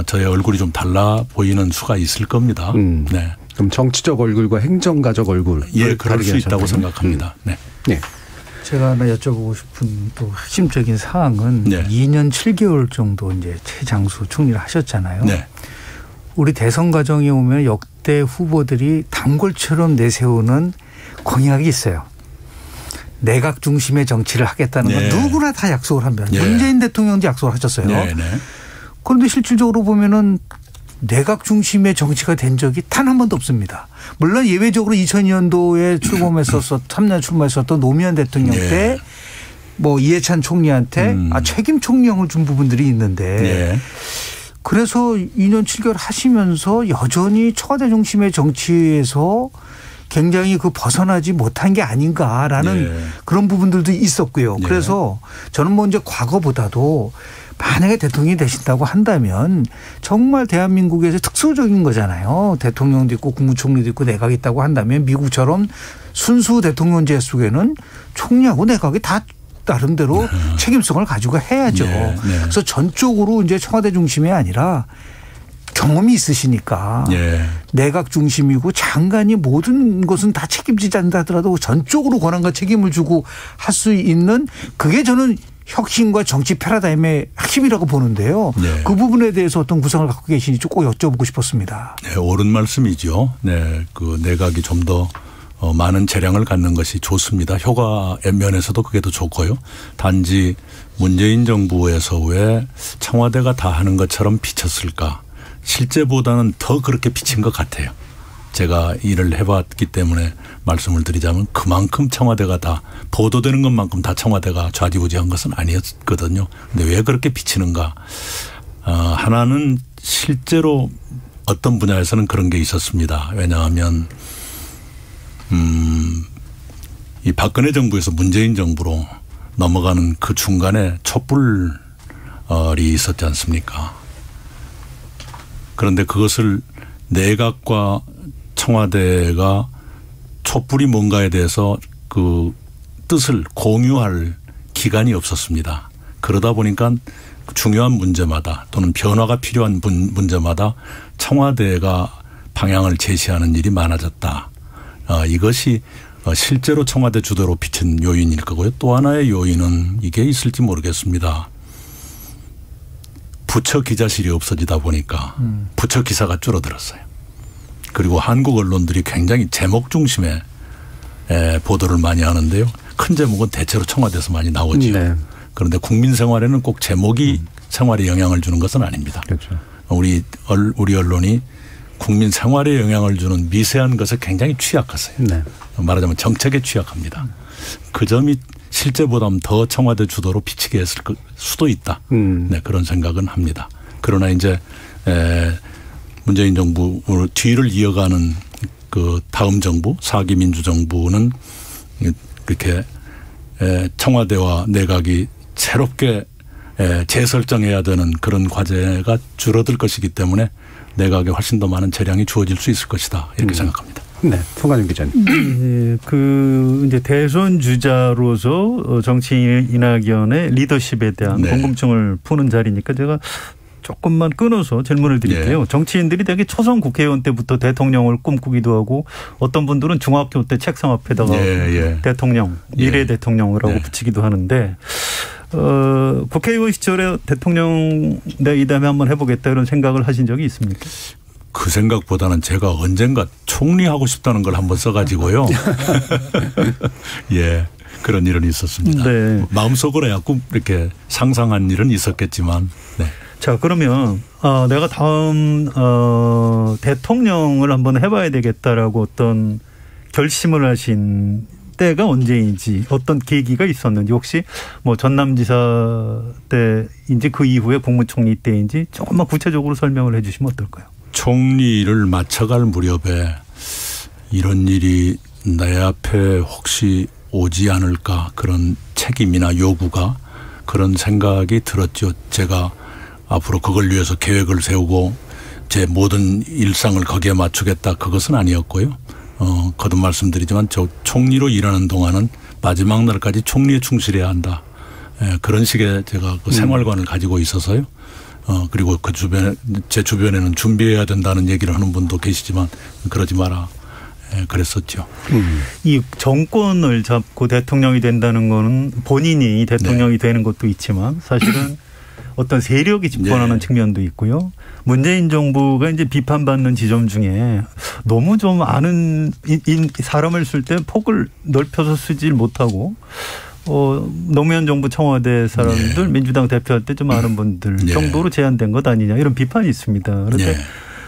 저의 얼굴이 좀 달라 보이는 수가 있을 겁니다. 네. 그럼 정치적 얼굴과 행정가적 얼굴. 예, 그럴 수 있다고 생각합니다. 네. 네. 제가 하나 여쭤보고 싶은 또 핵심적인 사항은 2년 7개월 정도 이제 최장수 총리를 하셨잖아요. 네. 우리 대선 과정에 오면 역대 후보들이 단골처럼 내세우는 공약이 있어요. 내각 중심의 정치를 하겠다는 건 누구나 다 약속을 합니다. 문재인 대통령도 약속을 하셨어요. 그런데 실질적으로 보면은 내각 중심의 정치가 된 적이 단 한 번도 없습니다. 물론 예외적으로 2002년도에 출범했었어 3년 출마했었던 노무현 대통령 때 뭐 이해찬 총리한테 책임 총리형을 준 부분들이 있는데 그래서 2년 7개월 하시면서 여전히 청와대 중심의 정치에서 굉장히 그 벗어나지 못한 게 아닌가라는 그런 부분들도 있었고요. 그래서 저는 뭐 이제 과거보다도 만약에 대통령이 되신다고 한다면 정말 대한민국에서 특수적인 거잖아요. 대통령도 있고 국무총리도 있고 내각이 있다고 한다면 미국처럼 순수 대통령제 속에는 총리하고 내각이 다 나름대로 책임성을 가지고 해야죠. 네. 그래서 전적으로 이제 청와대 중심이 아니라 경험이 있으시니까 내각 중심이고 장관이 모든 것은 다 책임지지 않는다 하더라도 전적으로 권한과 책임을 주고 할 수 있는 그게 저는 혁신과 정치 패러다임의 핵심이라고 보는데요. 그 부분에 대해서 어떤 구상을 갖고 계신지 꼭 여쭤보고 싶었습니다. 네, 옳은 말씀이죠. 네, 그 내각이 좀 더 많은 재량을 갖는 것이 좋습니다. 효과의 면에서도 그게 더 좋고요. 단지 문재인 정부에서 왜 청와대가 다 하는 것처럼 비쳤을까? 실제보다는 더 그렇게 비친 것 같아요. 제가 일을 해봤기 때문에 말씀을 드리자면 그만큼 청와대가 다 보도되는 것만큼 다 청와대가 좌지우지한 것은 아니었거든요. 근데 왜 그렇게 비치는가? 하나는 실제로 어떤 분야에서는 그런 게 있었습니다. 왜냐하면 이 박근혜 정부에서 문재인 정부로 넘어가는 그 중간에 촛불이 있었지 않습니까? 그런데 그것을 내각과 청와대가 촛불이 뭔가에 대해서 그 뜻을 공유할 기간이 없었습니다. 그러다 보니까 중요한 문제마다 또는 변화가 필요한 문제마다 청와대가 방향을 제시하는 일이 많아졌다. 이것이 실제로 청와대 주도로 비친 요인일 거고요. 또 하나의 요인은 이게 있을지 모르겠습니다. 부처 기자실이 없어지다 보니까 부처 기사가 줄어들었어요. 그리고 한국 언론들이 굉장히 제목 중심의 보도를 많이 하는데요. 큰 제목은 대체로 청와대에서 많이 나오죠. 네. 그런데 국민 생활에는 꼭 제목이 생활에 영향을 주는 것은 아닙니다. 그렇죠. 우리 언론이 국민 생활에 영향을 주는 미세한 것에 굉장히 취약하세요. 네. 말하자면 정책에 취약합니다. 그 점이 실제보다는 더 청와대 주도로 비치게 했을 수도 있다. 네, 그런 생각은 합니다. 그러나 이제 문재인 정부 뒤를 이어가는 그 다음 정부 4기 민주정부는 그렇게 청와대와 내각이 새롭게 재설정해야 되는 그런 과제가 줄어들 것이기 때문에 내각에 훨씬 더 많은 재량이 주어질 수 있을 것이다. 이렇게 생각합니다. 네, 송관영 기자님. 그 이제 대선 주자로서 정치인 이낙연의 리더십에 대한 궁금증을 푸는 자리니까 제가 조금만 끊어서 질문을 드릴게요. 정치인들이 되게 초선 국회의원 때부터 대통령을 꿈꾸기도 하고 어떤 분들은 중학교 때 책상 앞에다가 대통령, 미래 대통령이라고 붙이기도 하는데 국회의원 시절에 대통령 이 다음에 한번 해보겠다 이런 생각을 하신 적이 있습니까? 그 생각보다는 제가 언젠가 총리하고 싶다는 걸 한번 써가지고요. 그런 일은 있었습니다. 네. 마음속으로야 꼭 이렇게 상상한 일은 있었겠지만. 네. 자, 그러면 내가 다음 대통령을 한번 해봐야 되겠다라고 어떤 결심을 하신 때가 언제인지 어떤 계기가 있었는지 혹시 뭐 전남지사 때인지 그 이후에 국무총리 때인지 조금만 구체적으로 설명을 해 주시면 어떨까요? 총리를 맡아갈 무렵에 이런 일이 내 앞에 혹시 오지 않을까 그런 책임이나 요구가 그런 생각이 들었죠. 제가 앞으로 그걸 위해서 계획을 세우고 제 모든 일상을 거기에 맞추겠다 그것은 아니었고요. 거듭 말씀드리지만 저 총리로 일하는 동안은 마지막 날까지 총리에 충실해야 한다. 그런 식의 제가 그 생활관을 가지고 있어서요. 그리고 그 주변에 제 주변에는 준비해야 된다는 얘기를 하는 분도 계시지만 그러지 마라. 그랬었죠. 이 정권을 잡고 대통령이 된다는 거는 본인이 대통령이 되는 것도 있지만 사실은 어떤 세력이 집권하는 측면도 있고요. 문재인 정부가 이제 비판받는 지점 중에 너무 좀 아는 사람을 쓸 때 폭을 넓혀서 쓰질 못하고 노무현 정부 청와대 사람들 민주당 대표할 때 좀 아는 분들 정도로 제한된 것 아니냐 이런 비판이 있습니다. 그런데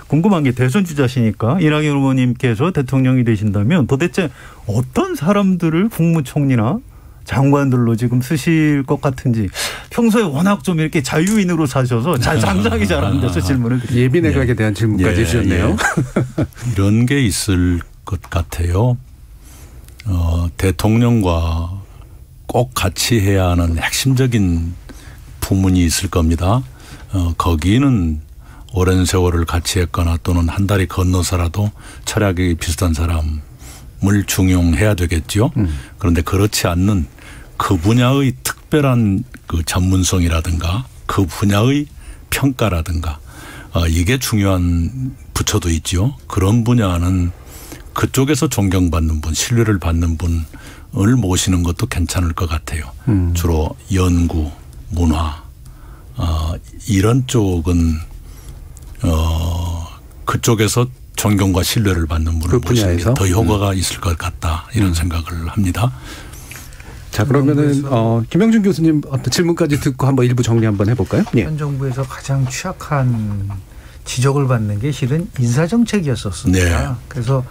궁금한 게 대선 주자시니까 이낙연 후보님께서 대통령이 되신다면 도대체 어떤 사람들을 국무총리나 장관들로 지금 쓰실 것 같은지 평소에 워낙 좀 이렇게 자유인으로 사셔서 상상이 잘 안 돼서 질문을 드립니다. 예비 내각에 대한 질문까지 주셨네요. 이런 게 있을 것 같아요. 대통령과 꼭 같이 해야 하는 핵심적인 부문이 있을 겁니다. 거기는 오랜 세월을 같이 했거나 또는 한 달이 건너서라도 철학이 비슷한 사람을 중용해야 되겠죠. 그런데 그렇지 않는 그 분야의 특별한 그 전문성이라든가 그 분야의 평가라든가 이게 중요한 부처도 있죠. 그런 분야는 그쪽에서 존경받는 분, 신뢰를 받는 분을 모시는 것도 괜찮을 것 같아요. 주로 연구, 문화 이런 쪽은 그쪽에서 존경과 신뢰를 받는 분을 모시는 게 더 효과가 있을 것 같다 이런 생각을 합니다. 자, 그러면은 김영준 교수님 어떤 질문까지 듣고 한번 일부 정리 한번 해볼까요? 예. 현 정부에서 가장 취약한 지적을 받는 게 실은 인사정책이었었습니다. 네. 그래서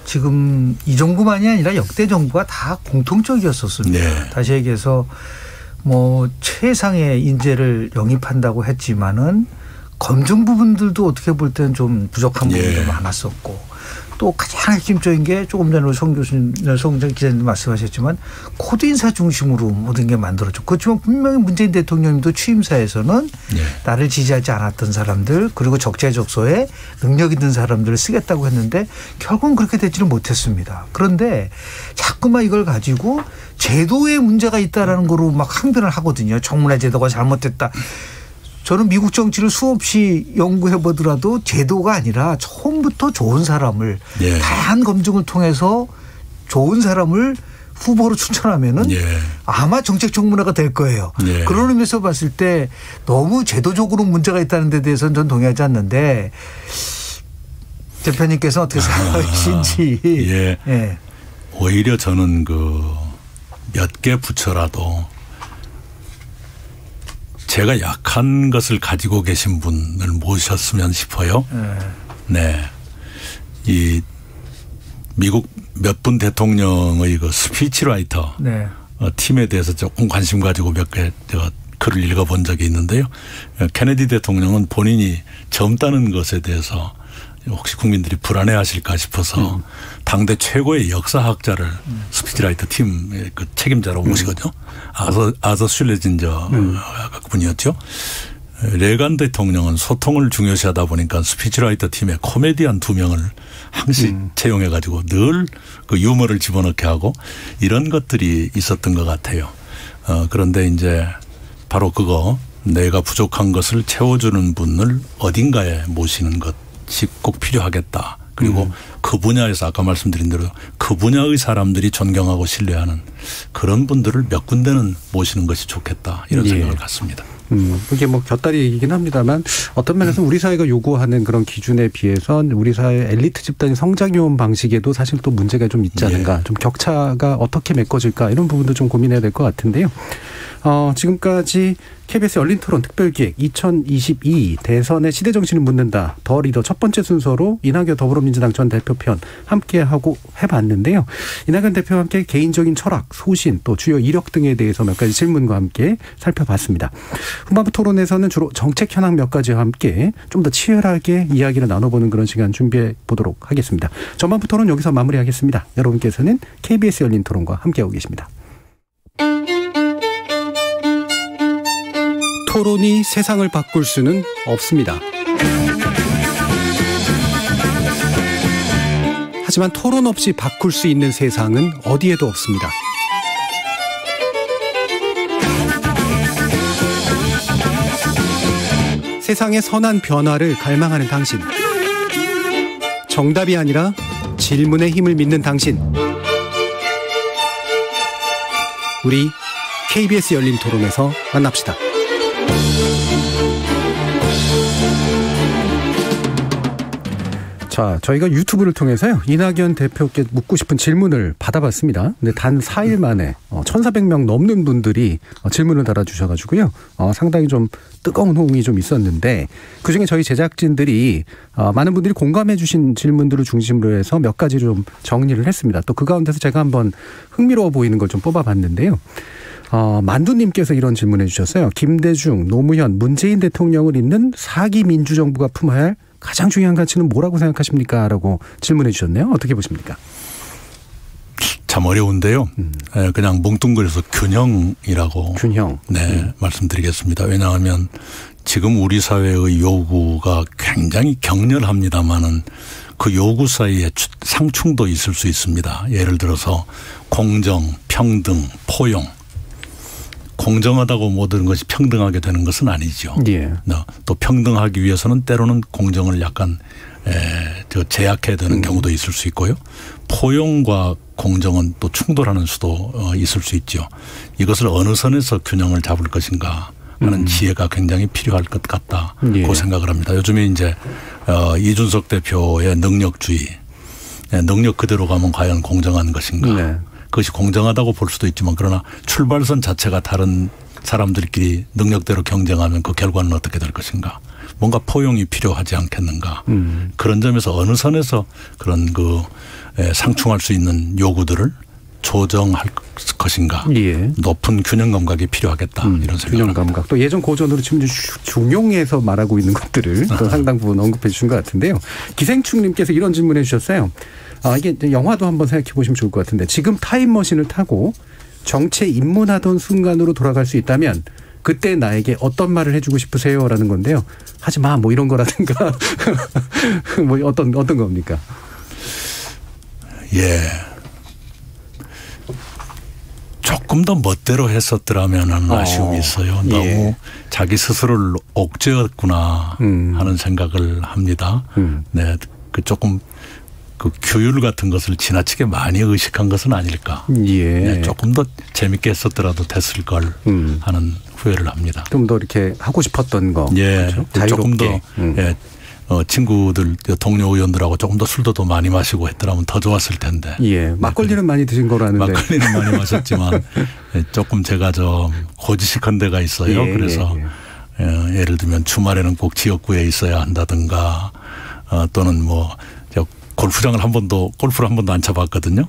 지금 이 정부만이 아니라 역대 정부가 다 공통적이었었습니다. 네. 다시 얘기해서 뭐 최상의 인재를 영입한다고 했지만은 검증 부분들도 어떻게 볼 때는 좀 부족한 부분도 많았었고 또 가장 핵심적인 게 조금 전에 송 기자님도 말씀하셨지만 코드 인사 중심으로 모든 게 만들어졌고 그렇지만 분명히 문재인 대통령님도 취임사에서는 나를 지지하지 않았던 사람들 그리고 적재적소에 능력 있는 사람들을 쓰겠다고 했는데 결국은 그렇게 되지는 못했습니다. 그런데 자꾸만 이걸 가지고 제도에 문제가 있다라는 거로 막 항변을 하거든요. 청문회 제도가 잘못됐다. 저는 미국 정치를 수없이 연구해 보더라도 제도가 아니라 처음부터 좋은 사람을 다양한 검증을 통해서 좋은 사람을 후보로 추천하면은 아마 정책 청문회가 될 거예요. 그런 의미에서 봤을 때 너무 제도적으로 문제가 있다는 데 대해서는 전 동의하지 않는데 대표님께서 어떻게 생각하시는지. 오히려 저는 몇 개 부처라도 제가 약한 것을 가지고 계신 분을 모셨으면 싶어요. 네. 이 미국 몇 분 대통령의 그 스피치라이터 팀에 대해서 조금 관심 가지고 몇 개 제가 글을 읽어본 적이 있는데요. 케네디 대통령은 본인이 젊다는 것에 대해서 혹시 국민들이 불안해하실까 싶어서 당대 최고의 역사학자를 스피치라이터 팀의 그 책임자로 모시거든요. 아서 슐레진저 분이었죠. 레간 대통령은 소통을 중요시하다 보니까 스피치라이터 팀에 코미디언 2명을 항상 채용해가지고 늘 그 유머를 집어넣게 하고 이런 것들이 있었던 것 같아요. 그런데 이제 바로 그거 내가 부족한 것을 채워주는 분을 어딘가에 모시는 것이 꼭 필요하겠다. 그리고 그 분야에서 아까 말씀드린 대로 그 분야의 사람들이 존경하고 신뢰하는 그런 분들을 몇 군데는 모시는 것이 좋겠다. 이런 생각을 갖습니다. 이게 뭐 곁다리 얘기긴 합니다만 어떤 면에서 우리 사회가 요구하는 그런 기준에 비해선 우리 사회 엘리트 집단의 성장해온 방식에도 사실 또 문제가 좀 있지 않은가. 좀 격차가 어떻게 메꿔질까 이런 부분도 좀 고민해야 될 것 같은데요. 지금까지 KBS 열린 토론 특별기획 2022 대선의 시대정신을 묻는다. 더 리더 첫 번째 순서로 이낙연 더불어민주당 전 대표편 함께하고 해봤는데요. 이낙연 대표와 함께 개인적인 철학, 소신 또 주요 이력 등에 대해서 몇 가지 질문과 함께 살펴봤습니다. 후반부 토론에서는 주로 정책 현황 몇 가지와 함께 좀 더 치열하게 이야기를 나눠보는 그런 시간 준비해 보도록 하겠습니다. 전반부 토론 여기서 마무리하겠습니다. 여러분께서는 KBS 열린 토론과 함께하고 계십니다. 토론이 세상을 바꿀 수는 없습니다. 하지만 토론 없이 바꿀 수 있는 세상은 어디에도 없습니다. 세상의 선한 변화를 갈망하는 당신. 정답이 아니라 질문의 힘을 믿는 당신. 우리 KBS 열린 토론에서 만납시다. 자, 저희가 유튜브를 통해서요, 이낙연 대표께 묻고 싶은 질문을 받아봤습니다. 근데 단 4일 만에 1,400명 넘는 분들이 질문을 달아주셔가지고요, 상당히 좀 뜨거운 호응이 좀 있었는데, 그중에 저희 제작진들이 많은 분들이 공감해 주신 질문들을 중심으로 해서 몇 가지 좀 정리를 했습니다. 또 그 가운데서 제가 한번 흥미로워 보이는 걸 좀 뽑아봤는데요. 만두님께서 이런 질문해 주셨어요. 김대중, 노무현, 문재인 대통령을 잇는 4기 민주정부가 품어야 할 가장 중요한 가치는 뭐라고 생각하십니까? 라고 질문해 주셨네요. 어떻게 보십니까? 참 어려운데요. 그냥 뭉뚱그려서 균형이라고 말씀드리겠습니다. 왜냐하면 지금 우리 사회의 요구가 굉장히 격렬합니다마는 그 요구 사이에 상충도 있을 수 있습니다. 예를 들어서 공정, 평등, 포용 공정하다고 모든 것이 평등하게 되는 것은 아니죠. 예. 또 평등하기 위해서는 때로는 공정을 약간 제약해야 되는 경우도 있을 수 있고요. 포용과 공정은 또 충돌하는 수도 있을 수 있죠. 이것을 어느 선에서 균형을 잡을 것인가 하는 지혜가 굉장히 필요할 것 같다고 예. 생각을 합니다. 요즘에 이제 이준석 대표의 능력주의, 능력 그대로 가면 과연 공정한 것인가. 네. 그것이 공정하다고 볼 수도 있지만 그러나 출발선 자체가 다른 사람들끼리 능력대로 경쟁하면 그 결과는 어떻게 될 것인가. 뭔가 포용이 필요하지 않겠는가. 그런 점에서 어느 선에서 그런 상충할 수 있는 요구들을 조정할 것인가. 예. 높은 균형 감각이 필요하겠다. 이런 생각을 균형 감각. 또 예전 고전으로 지금 중용해서 말하고 있는 것들을 또 상당 부분 언급해 주신 것 같은데요. 기생충님께서 이런 질문해 주셨어요. 이게 영화도 한번 생각해 보시면 좋을 것 같은데 지금 타임머신을 타고 정치에 입문하던 순간으로 돌아갈 수 있다면 그때 나에게 어떤 말을 해주고 싶으세요? 라는 건데요. 하지 마, 뭐 이런 거라든가. 뭐 어떤 겁니까? 예. 조금 더 멋대로 했었더라면 하는 아쉬움이 있어요. 너무 예. 자기 스스로를 옥죄었구나 하는 생각을 합니다. 네. 조금 규율 같은 것을 지나치게 많이 의식한 것은 아닐까. 예. 네, 조금 더 재밌게 했었더라도 됐을 걸 하는 후회를 합니다. 좀 더 이렇게 하고 싶었던 거. 예. 그렇죠? 조금 더 자유롭게. 친구들, 동료 의원들하고 조금 더 술도 더 많이 마시고 했더라면 더 좋았을 텐데. 예. 막걸리는 많이 드신 거라는데. 막걸리는 많이 마셨지만 조금 제가 좀 고지식한 데가 있어요. 예, 그래서 예를 들면 주말에는 꼭 지역구에 있어야 한다든가 또는 골프를 한 번도 안 쳐봤거든요.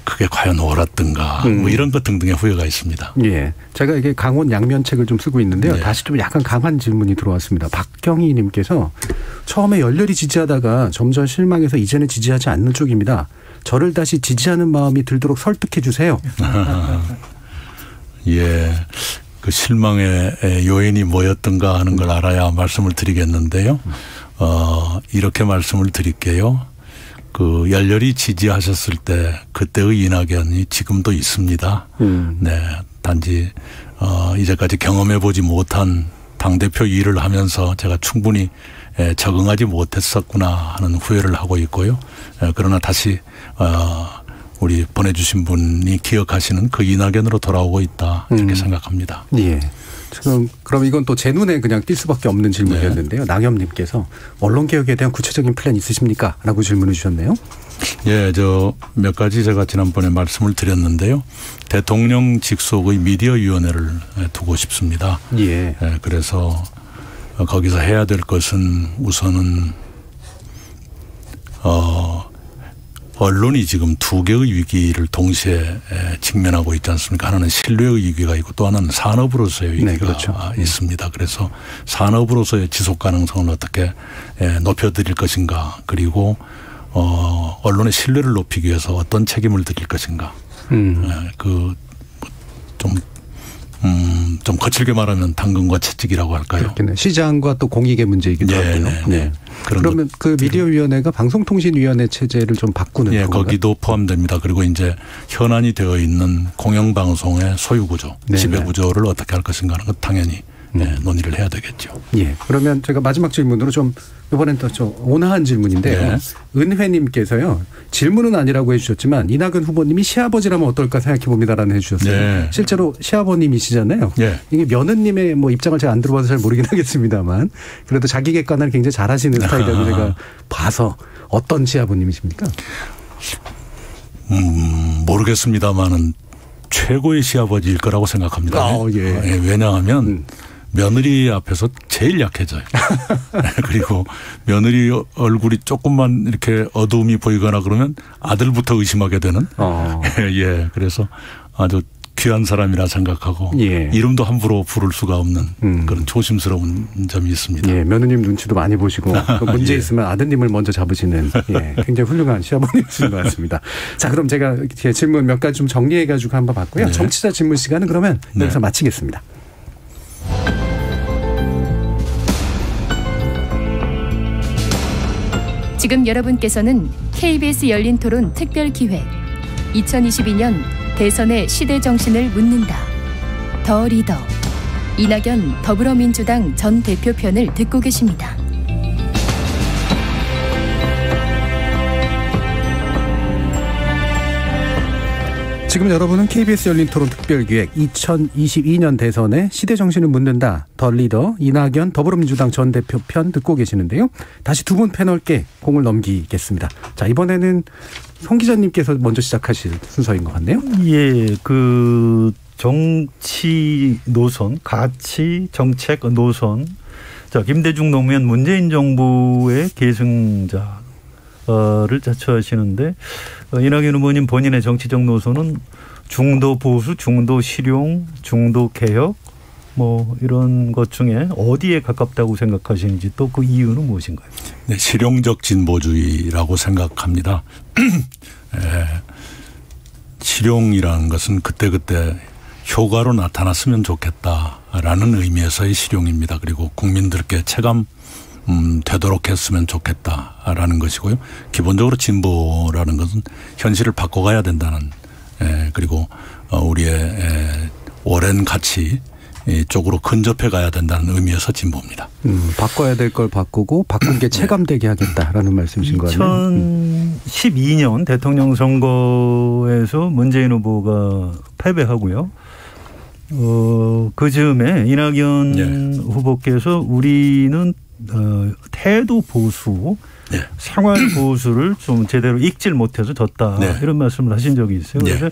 그게 과연 옳았던가 뭐 이런 것 등등의 후회가 있습니다. 예, 제가 이게 강원 양면책을 좀 쓰고 있는데요. 네. 다시 좀 약간 강한 질문이 들어왔습니다. 박경희님께서 처음에 열렬히 지지하다가 점점 실망해서 이제는 지지하지 않는 쪽입니다. 저를 다시 지지하는 마음이 들도록 설득해 주세요. 예, 그 실망의 요인이 뭐였던가 하는 걸 알아야 말씀을 드리겠는데요. 이렇게 말씀을 드릴게요. 열렬히 지지하셨을 때 그때의 이낙연이 지금도 있습니다. 네, 단지 이제까지 경험해 보지 못한 당대표 일을 하면서 제가 충분히 적응하지 못했었구나 하는 후회를 하고 있고요. 그러나 다시 우리 보내주신 분이 기억하시는 그 이낙연으로 돌아오고 있다 이렇게 생각합니다. 예. 지금 그럼 이건 또 제 눈에 그냥 띌 수밖에 없는 질문이었는데요. 네. 낭염님께서 언론개혁에 대한 구체적인 플랜 있으십니까? 라고 질문을 주셨네요. 예, 몇 가지 제가 지난번에 말씀을 드렸는데요. 대통령 직속의 미디어위원회를 두고 싶습니다. 예. 그래서 거기서 해야 될 것은 우선은 언론이 지금 두 개의 위기를 동시에 직면하고 있지 않습니까? 하나는 신뢰의 위기가 있고 또 하나는 산업으로서의 위기가 네, 그렇죠. 있습니다. 그래서 산업으로서의 지속 가능성을 어떻게 높여드릴 것인가, 그리고 언론의 신뢰를 높이기 위해서 어떤 책임을 드릴 것인가. 좀 거칠게 말하면 당근과 채찍이라고 할까요? 그렇겠네요. 시장과 또 공익의 문제이기도 하고요. 네. 그러면 그 미디어위원회가 방송통신위원회 체제를 좀 바꾸는 예, 건가요? 거기도 포함됩니다. 그리고 이제 현안이 되어 있는 공영방송의 소유구조, 지배구조를 어떻게 할 것인가 하는 것 당연히 논의를 해야 되겠죠. 예. 그러면 제가 마지막 질문으로 좀 이번엔 또 좀 온화한 질문인데요. 네. 은회님께서요. 질문은 아니라고 해주셨지만 이낙연 후보님이 시아버지라면 어떨까 생각해 봅니다라는 해주셨어요. 네. 실제로 시아버님이시잖아요. 네. 이게 며느님의 입장을 제가 안 들어봐서 잘 모르긴 하겠습니다만 그래도 자기 객관을 굉장히 잘하시는 스타일이라고 제가 봐서 어떤 시아버님이십니까? 모르겠습니다만은 최고의 시아버지일 거라고 생각합니다. 예. 왜냐하면 며느리 앞에서 제일 약해져요. 그리고 며느리 얼굴이 조금만 이렇게 어두움이 보이거나 그러면 아들부터 의심하게 되는. 예. 그래서 아주 귀한 사람이라 생각하고 이름도 함부로 부를 수가 없는 그런 조심스러운 점이 있습니다. 예, 며느님 눈치도 많이 보시고 문제 있으면 아드님을 먼저 잡으시는 굉장히 훌륭한 시아버님이신 것 같습니다. 자, 그럼 제가 질문 몇 가지 좀 정리해가지고 한번 봤고요. 정치자 질문 시간은 그러면 여기서 마치겠습니다. 지금 여러분께서는 KBS 열린 토론 특별기획 2022년 대선의 시대 정신을 묻는다. 더 리더. 이낙연 더불어민주당 전 대표 편을 듣고 계십니다. 지금 여러분은 KBS 열린 토론 특별기획 2022년 대선의 시대정신을 묻는다. 더 리더 이낙연 더불어민주당 전 대표 편 듣고 계시는데요. 다시 두 분 패널께 공을 넘기겠습니다. 자, 이번에는 송 기자님께서 먼저 시작하실 순서인 것 같네요. 예, 그 정치 노선, 가치, 정책 노선. 자, 김대중 노무현 문재인 정부의 계승자. 를 자처하시는데 이낙연 후보님 본인의 정치적 노선은 중도 보수, 중도 실용, 중도 개혁 뭐 이런 것 중에 어디에 가깝다고 생각하시는지 또 그 이유는 무엇인가요? 네, 실용적 진보주의라고 생각합니다. 실용이라는 것은 그때그때 효과로 나타났으면 좋겠다라는 의미에서의 실용입니다. 그리고 국민들께 체감 되도록 했으면 좋겠다라는 것이고요. 기본적으로 진보라는 것은 현실을 바꿔가야 된다는 그리고 우리의 오랜 가치 쪽으로 근접해 가야 된다는 의미에서 진보입니다. 바꿔야 될 걸 바꾸고 바꾼 게 체감되게 하겠다라는 말씀이신 거예요. 2012년 대통령 선거에서 문재인 후보가 패배하고요. 그 즈음에 이낙연 후보께서 우리는 태도 보수, 생활 보수를 좀 제대로 읽질 못해서 졌다. 이런 말씀을 하신 적이 있어요. 그래서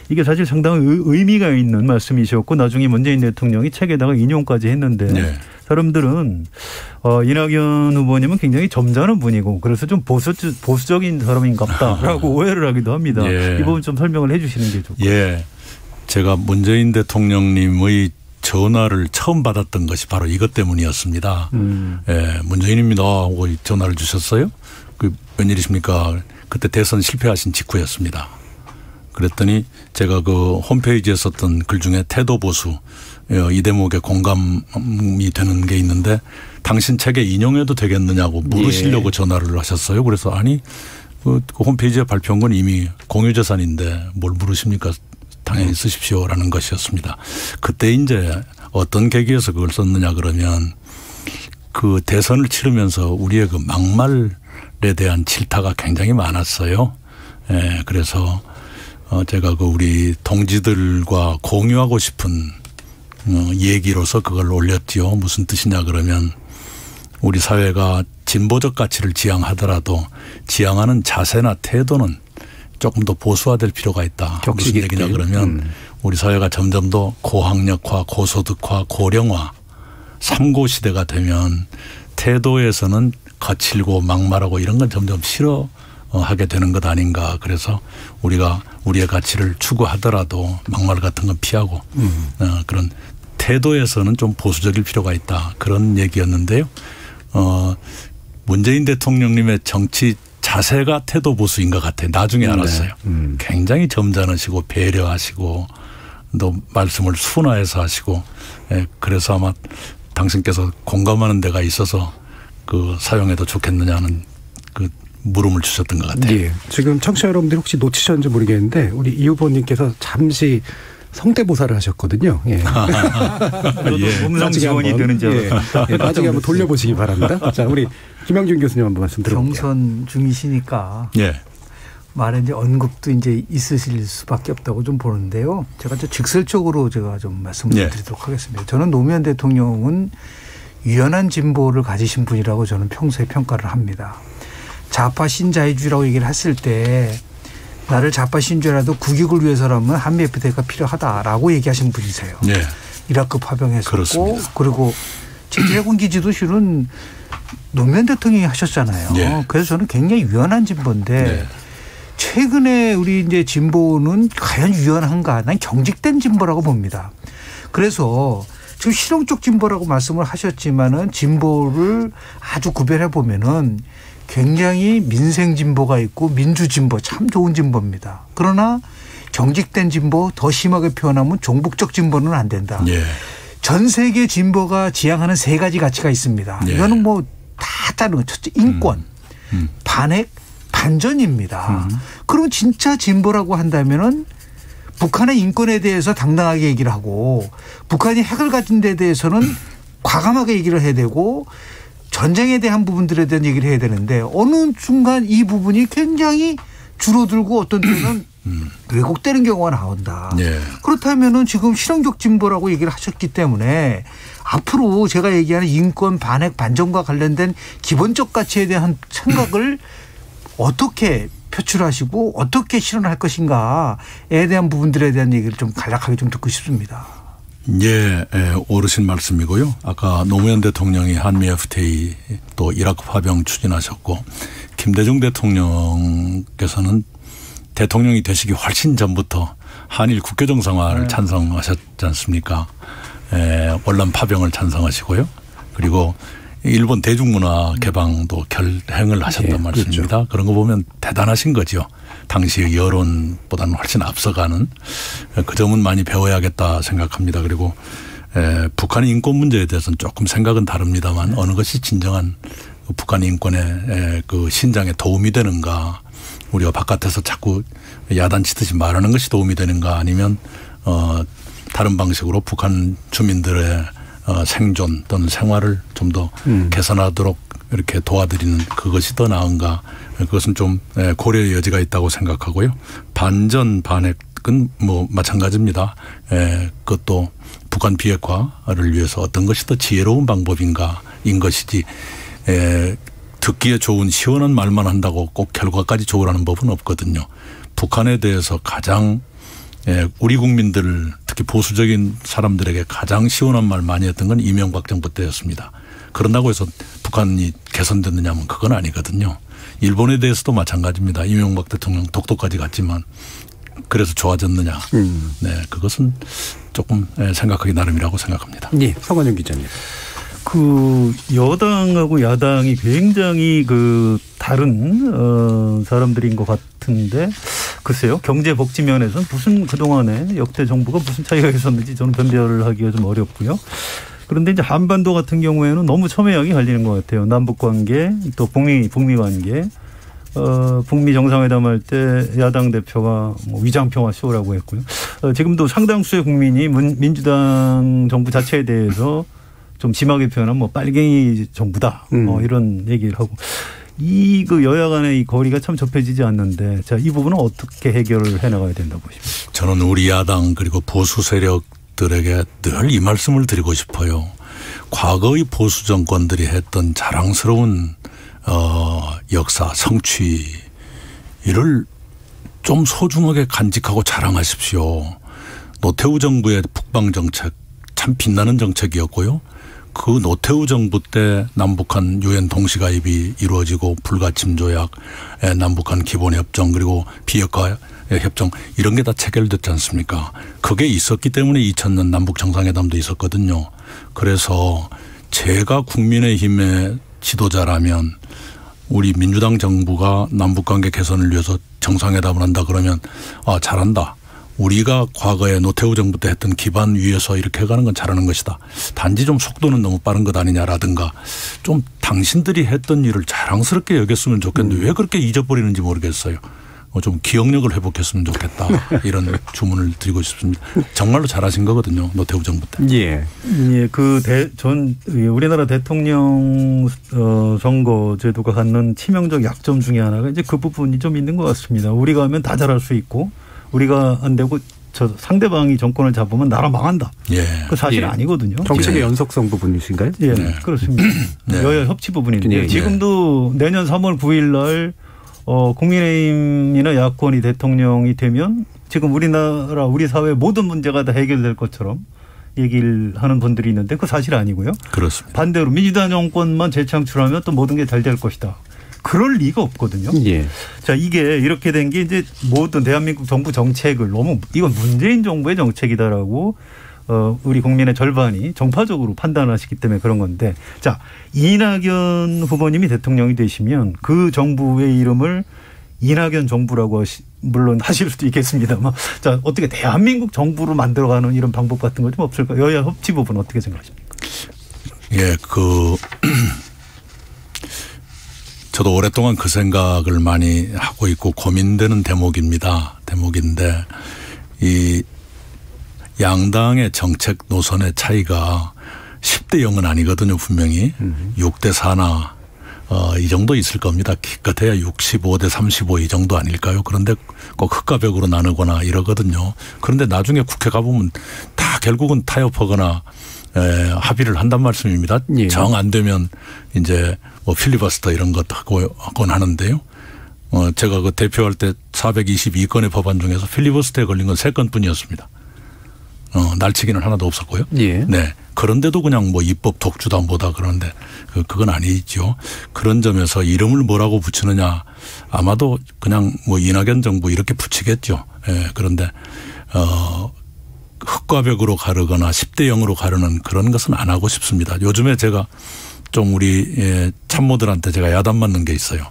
이게 사실 상당히 의미가 있는 말씀이셨고 나중에 문재인 대통령이 책에다가 인용까지 했는데 사람들은 이낙연 후보님은 굉장히 점잖은 분이고 그래서 좀 보수적인 사람인갑다라고 오해를 하기도 합니다. 이 부분 좀 설명을 해 주시는 게 좋고. 제가 문재인 대통령님의 전화를 처음 받았던 것이 바로 이것 때문이었습니다. 문재인입니다 하고 전화를 주셨어요. 그 웬일이십니까? 그때 대선 실패하신 직후였습니다. 그랬더니 제가 그 홈페이지에 썼던 글 중에 태도 보수 이 대목에 공감이 되는 게 있는데 당신 책에 인용해도 되겠느냐고 물으시려고 전화를 하셨어요. 그래서 아니 그 홈페이지에 발표한 건 이미 공유재산인데 뭘 물으십니까? 당연히 쓰십시오라는 것이었습니다. 그때 이제 어떤 계기에서 그걸 썼느냐 그러면 그 대선을 치르면서 우리의 그 막말에 대한 질타가 굉장히 많았어요. 그래서 제가 그 우리 동지들과 공유하고 싶은 얘기로서 그걸 올렸지요. 무슨 뜻이냐 그러면 우리 사회가 진보적 가치를 지향하더라도 지향하는 자세나 태도는 조금 더 보수화될 필요가 있다. 무슨 얘기냐 그러면 우리 사회가 점점 더 고학력화, 고소득화, 고령화 3고 시대가 되면 태도에서는 거칠고 막말하고 이런 건 점점 싫어하게 되는 것 아닌가. 그래서 우리가 우리의 가치를 추구하더라도 막말 같은 건 피하고 그런 태도에서는 좀 보수적일 필요가 있다. 그런 얘기였는데요. 문재인 대통령님의 정치 자세가 태도 보수인 것 같아요. 나중에 알았어요. 굉장히 점잖으시고 배려하시고 또 말씀을 순화해서 하시고 그래서 아마 당신께서 공감하는 데가 있어서 그 사용해도 좋겠느냐는 그 물음을 주셨던 것 같아요. 지금 청취자 여러분들이 혹시 놓치셨는지 모르겠는데 우리 이 후보님께서 잠시 성대모사를 하셨거든요. 음성 지원이 되는 점. 나중에 한번 돌려보시기 바랍니다. 자, 우리 김영준 교수님 한번 말씀 들어볼게요. 경선 중이시니까 말에 이제 언급도 이제 있으실 수밖에 없다고 좀 보는데요. 제가 직설적으로 제가 좀 말씀을 드리도록 하겠습니다. 저는 노무현 대통령은 유연한 진보를 가지신 분이라고 저는 평소에 평가를 합니다. 좌파 신자유주의라고 얘기를 했을 때 나를 좌파 신주라도 국익을 위해서라면 한미 FTA가 필요하다라고 얘기하신 분이세요. 이라크 파병했었고 그렇습니다. 그리고 제주해군 기지도 실은 노무현 대통령이 하셨잖아요. 그래서 저는 굉장히 유연한 진보인데 최근에 우리 이제 진보는 과연 유연한가? 난 경직된 진보라고 봅니다. 그래서 지금 실용적 진보라고 말씀을 하셨지만은 진보를 아주 구별해 보면은 굉장히 민생 진보가 있고 민주 진보 참 좋은 진보입니다. 그러나 경직된 진보 더 심하게 표현하면 종북적 진보는 안 된다. 전 세계 진보가 지향하는 세 가지 가치가 있습니다. 이거는 뭐 다 다른 거. 첫째 인권, 반핵, 반전입니다. 그럼 진짜 진보라고 한다면은 북한의 인권에 대해서 당당하게 얘기를 하고 북한이 핵을 가진 데 대해서는 과감하게 얘기를 해야 되고 전쟁에 대한 부분들에 대한 얘기를 해야 되는데 어느 순간 이 부분이 굉장히 줄어들고 어떤 때는 왜곡되는 경우가 나온다. 네. 그렇다면은 지금 실용적 진보라고 얘기를 하셨기 때문에 앞으로 제가 얘기하는 인권 반핵 반정과 관련된 기본적 가치에 대한 생각을 어떻게 표출하시고 어떻게 실현할 것인가에 대한 부분들에 대한 얘기를 좀 간략하게 좀 듣고 싶습니다. 예, 오르신 말씀이고요. 아까 노무현 대통령이 한미 FTA 또 이라크 파병 추진하셨고 김대중 대통령께서는 대통령이 되시기 훨씬 전부터 한일 국교 정상화를 찬성하셨지 않습니까? 월남 파병을 찬성하시고요. 그리고 일본 대중문화 개방도 결행을 하셨단 말씀입니다. 그렇죠. 그런 거 보면 대단하신 거죠. 당시의 여론보다는 훨씬 앞서가는 그 점은 많이 배워야겠다 생각합니다. 그리고 북한의 인권 문제에 대해서는 조금 생각은 다릅니다만 어느 것이 진정한 북한 인권의 그 신장에 도움이 되는가, 우리가 바깥에서 자꾸 야단치듯이 말하는 것이 도움이 되는가, 아니면 다른 방식으로 북한 주민들의 생존 또는 생활을 좀 더 개선하도록 이렇게 도와드리는 그것이 더 나은가, 그것은 좀 고려의 여지가 있다고 생각하고요. 반전 반핵은 뭐 마찬가지입니다. 그것도 북한 비핵화를 위해서 어떤 것이 더 지혜로운 방법인가인 것이지 듣기에 좋은 시원한 말만 한다고 꼭 결과까지 좋으라는 법은 없거든요. 북한에 대해서 가장 우리 국민들 특히 보수적인 사람들에게 가장 시원한 말 많이 했던 건 이명박 정부 때였습니다. 그런다고 해서 북한이 개선됐느냐면 그건 아니거든요. 일본에 대해서도 마찬가지입니다. 이명박 대통령 독도까지 갔지만 그래서 좋아졌느냐. 네, 그것은 조금 생각하기 나름이라고 생각합니다. 네, 서관영 기자님. 그 여당하고 야당이 굉장히 그 다른 사람들인 것 같은데 글쎄요, 경제 복지 면에서는 무슨 그동안에 역대 정부가 무슨 차이가 있었는지 저는 변별을 하기가 좀 어렵고요. 그런데 이제 한반도 같은 경우에는 너무 첨예하게 갈리는 것 같아요. 남북 관계, 또 북미 관계. 북미 정상회담 할 때 야당 대표가 뭐 위장평화 쇼라고 했고요. 지금도 상당수의 국민이 민주당 정부 자체에 대해서 좀 심하게 표현하면 뭐 빨갱이 정부다. 이런 얘기를 하고. 그 여야 간의 이 거리가 참 좁혀지지 않는데, 자, 이 부분은 어떻게 해결을 해나가야 된다고 보십니까? 저는 우리 야당 그리고 보수 세력들에게 늘 이 말씀을 드리고 싶어요. 과거의 보수 정권들이 했던 자랑스러운 역사, 성취 이를 좀 소중하게 간직하고 자랑하십시오. 노태우 정부의 북방 정책 참 빛나는 정책이었고요. 그 노태우 정부 때 남북한 유엔 동시가입이 이루어지고 불가침 조약, 남북한 기본협정 그리고 비핵화 협정 이런 게 다 체결됐지 않습니까? 그게 있었기 때문에 2000년 남북 정상회담도 있었거든요. 그래서 제가 국민의힘의 지도자라면 우리 민주당 정부가 남북관계 개선을 위해서 정상회담을 한다 그러면 잘한다. 우리가 과거에 노태우 정부 때 했던 기반 위에서 이렇게 가는 건 잘하는 것이다. 단지 좀 속도는 너무 빠른 것 아니냐라든가 좀 당신들이 했던 일을 자랑스럽게 여겼으면 좋겠는데 왜 그렇게 잊어버리는지 모르겠어요. 좀 기억력을 회복했으면 좋겠다. 이런 주문을 드리고 싶습니다. 정말로 잘하신 거거든요. 노태우 정부 때. 예. 예. 우리나라 대통령 선거 제도가 갖는 치명적 약점 중에 하나가 이제 그 부분이 좀 있는 것 같습니다. 우리가 하면 다 잘할 수 있고 우리가 안 되고 저 상대방이 정권을 잡으면 나라 망한다. 예. 그 사실 아니거든요. 정책의 연속성 부분이신가요? 예. 네. 그렇습니다. 네. 여야 협치 부분인데 지금도 내년 3월 9일 날 국민의힘이나 야권이 대통령이 되면 지금 우리나라 우리 사회 모든 문제가 다 해결될 것처럼 얘기를 하는 분들이 있는데 그 사실 아니고요. 그렇습니다. 반대로 민주당 정권만 재창출하면 또 모든 게 잘 될 것이다. 그럴 리가 없거든요. 예. 자, 이게 이렇게 된 게 이제 모든 대한민국 정부 정책을 너무 이건 문재인 정부의 정책이다라고 우리 국민의 절반이 정파적으로 판단하시기 때문에 그런 건데, 자, 이낙연 후보님이 대통령이 되시면 그 정부의 이름을 이낙연 정부라고 물론 하실 수도 있겠습니다만, 자, 어떻게 대한민국 정부로 만들어가는 이런 방법 같은 거 좀 없을까요? 여야 협치 부분 어떻게 생각하십니까? 예, 저도 오랫동안 그 생각을 많이 하고 있고 고민되는 대목인데 이 양당의 정책 노선의 차이가 10대 0은 아니거든요. 분명히 6대 4나 이 정도 있을 겁니다. 기껏해야 65대 35 이 정도 아닐까요? 그런데 꼭 흙과 벽으로 나누거나 이러거든요. 그런데 나중에 국회 가보면 다 결국은 타협하거나 합의를 한단 말씀입니다. 예. 정 안 되면 이제 뭐 필리버스터 이런 것도 하곤 하는데요. 제가 그 대표할 때 422건의 법안 중에서 필리버스터에 걸린 건 3건뿐이었습니다. 날치기는 하나도 없었고요. 예. 네. 그런데도 그냥 뭐 입법 독주다 뭐다 그러는데 그건 아니죠. 그런 점에서 이름을 뭐라고 붙이느냐 아마도 그냥 뭐 이낙연 정부 이렇게 붙이겠죠. 예. 그런데 흙과 벽으로 가르거나 10대 0으로 가르는 그런 것은 안 하고 싶습니다. 요즘에 제가 좀 우리 참모들한테 제가 야단 맞는 게 있어요.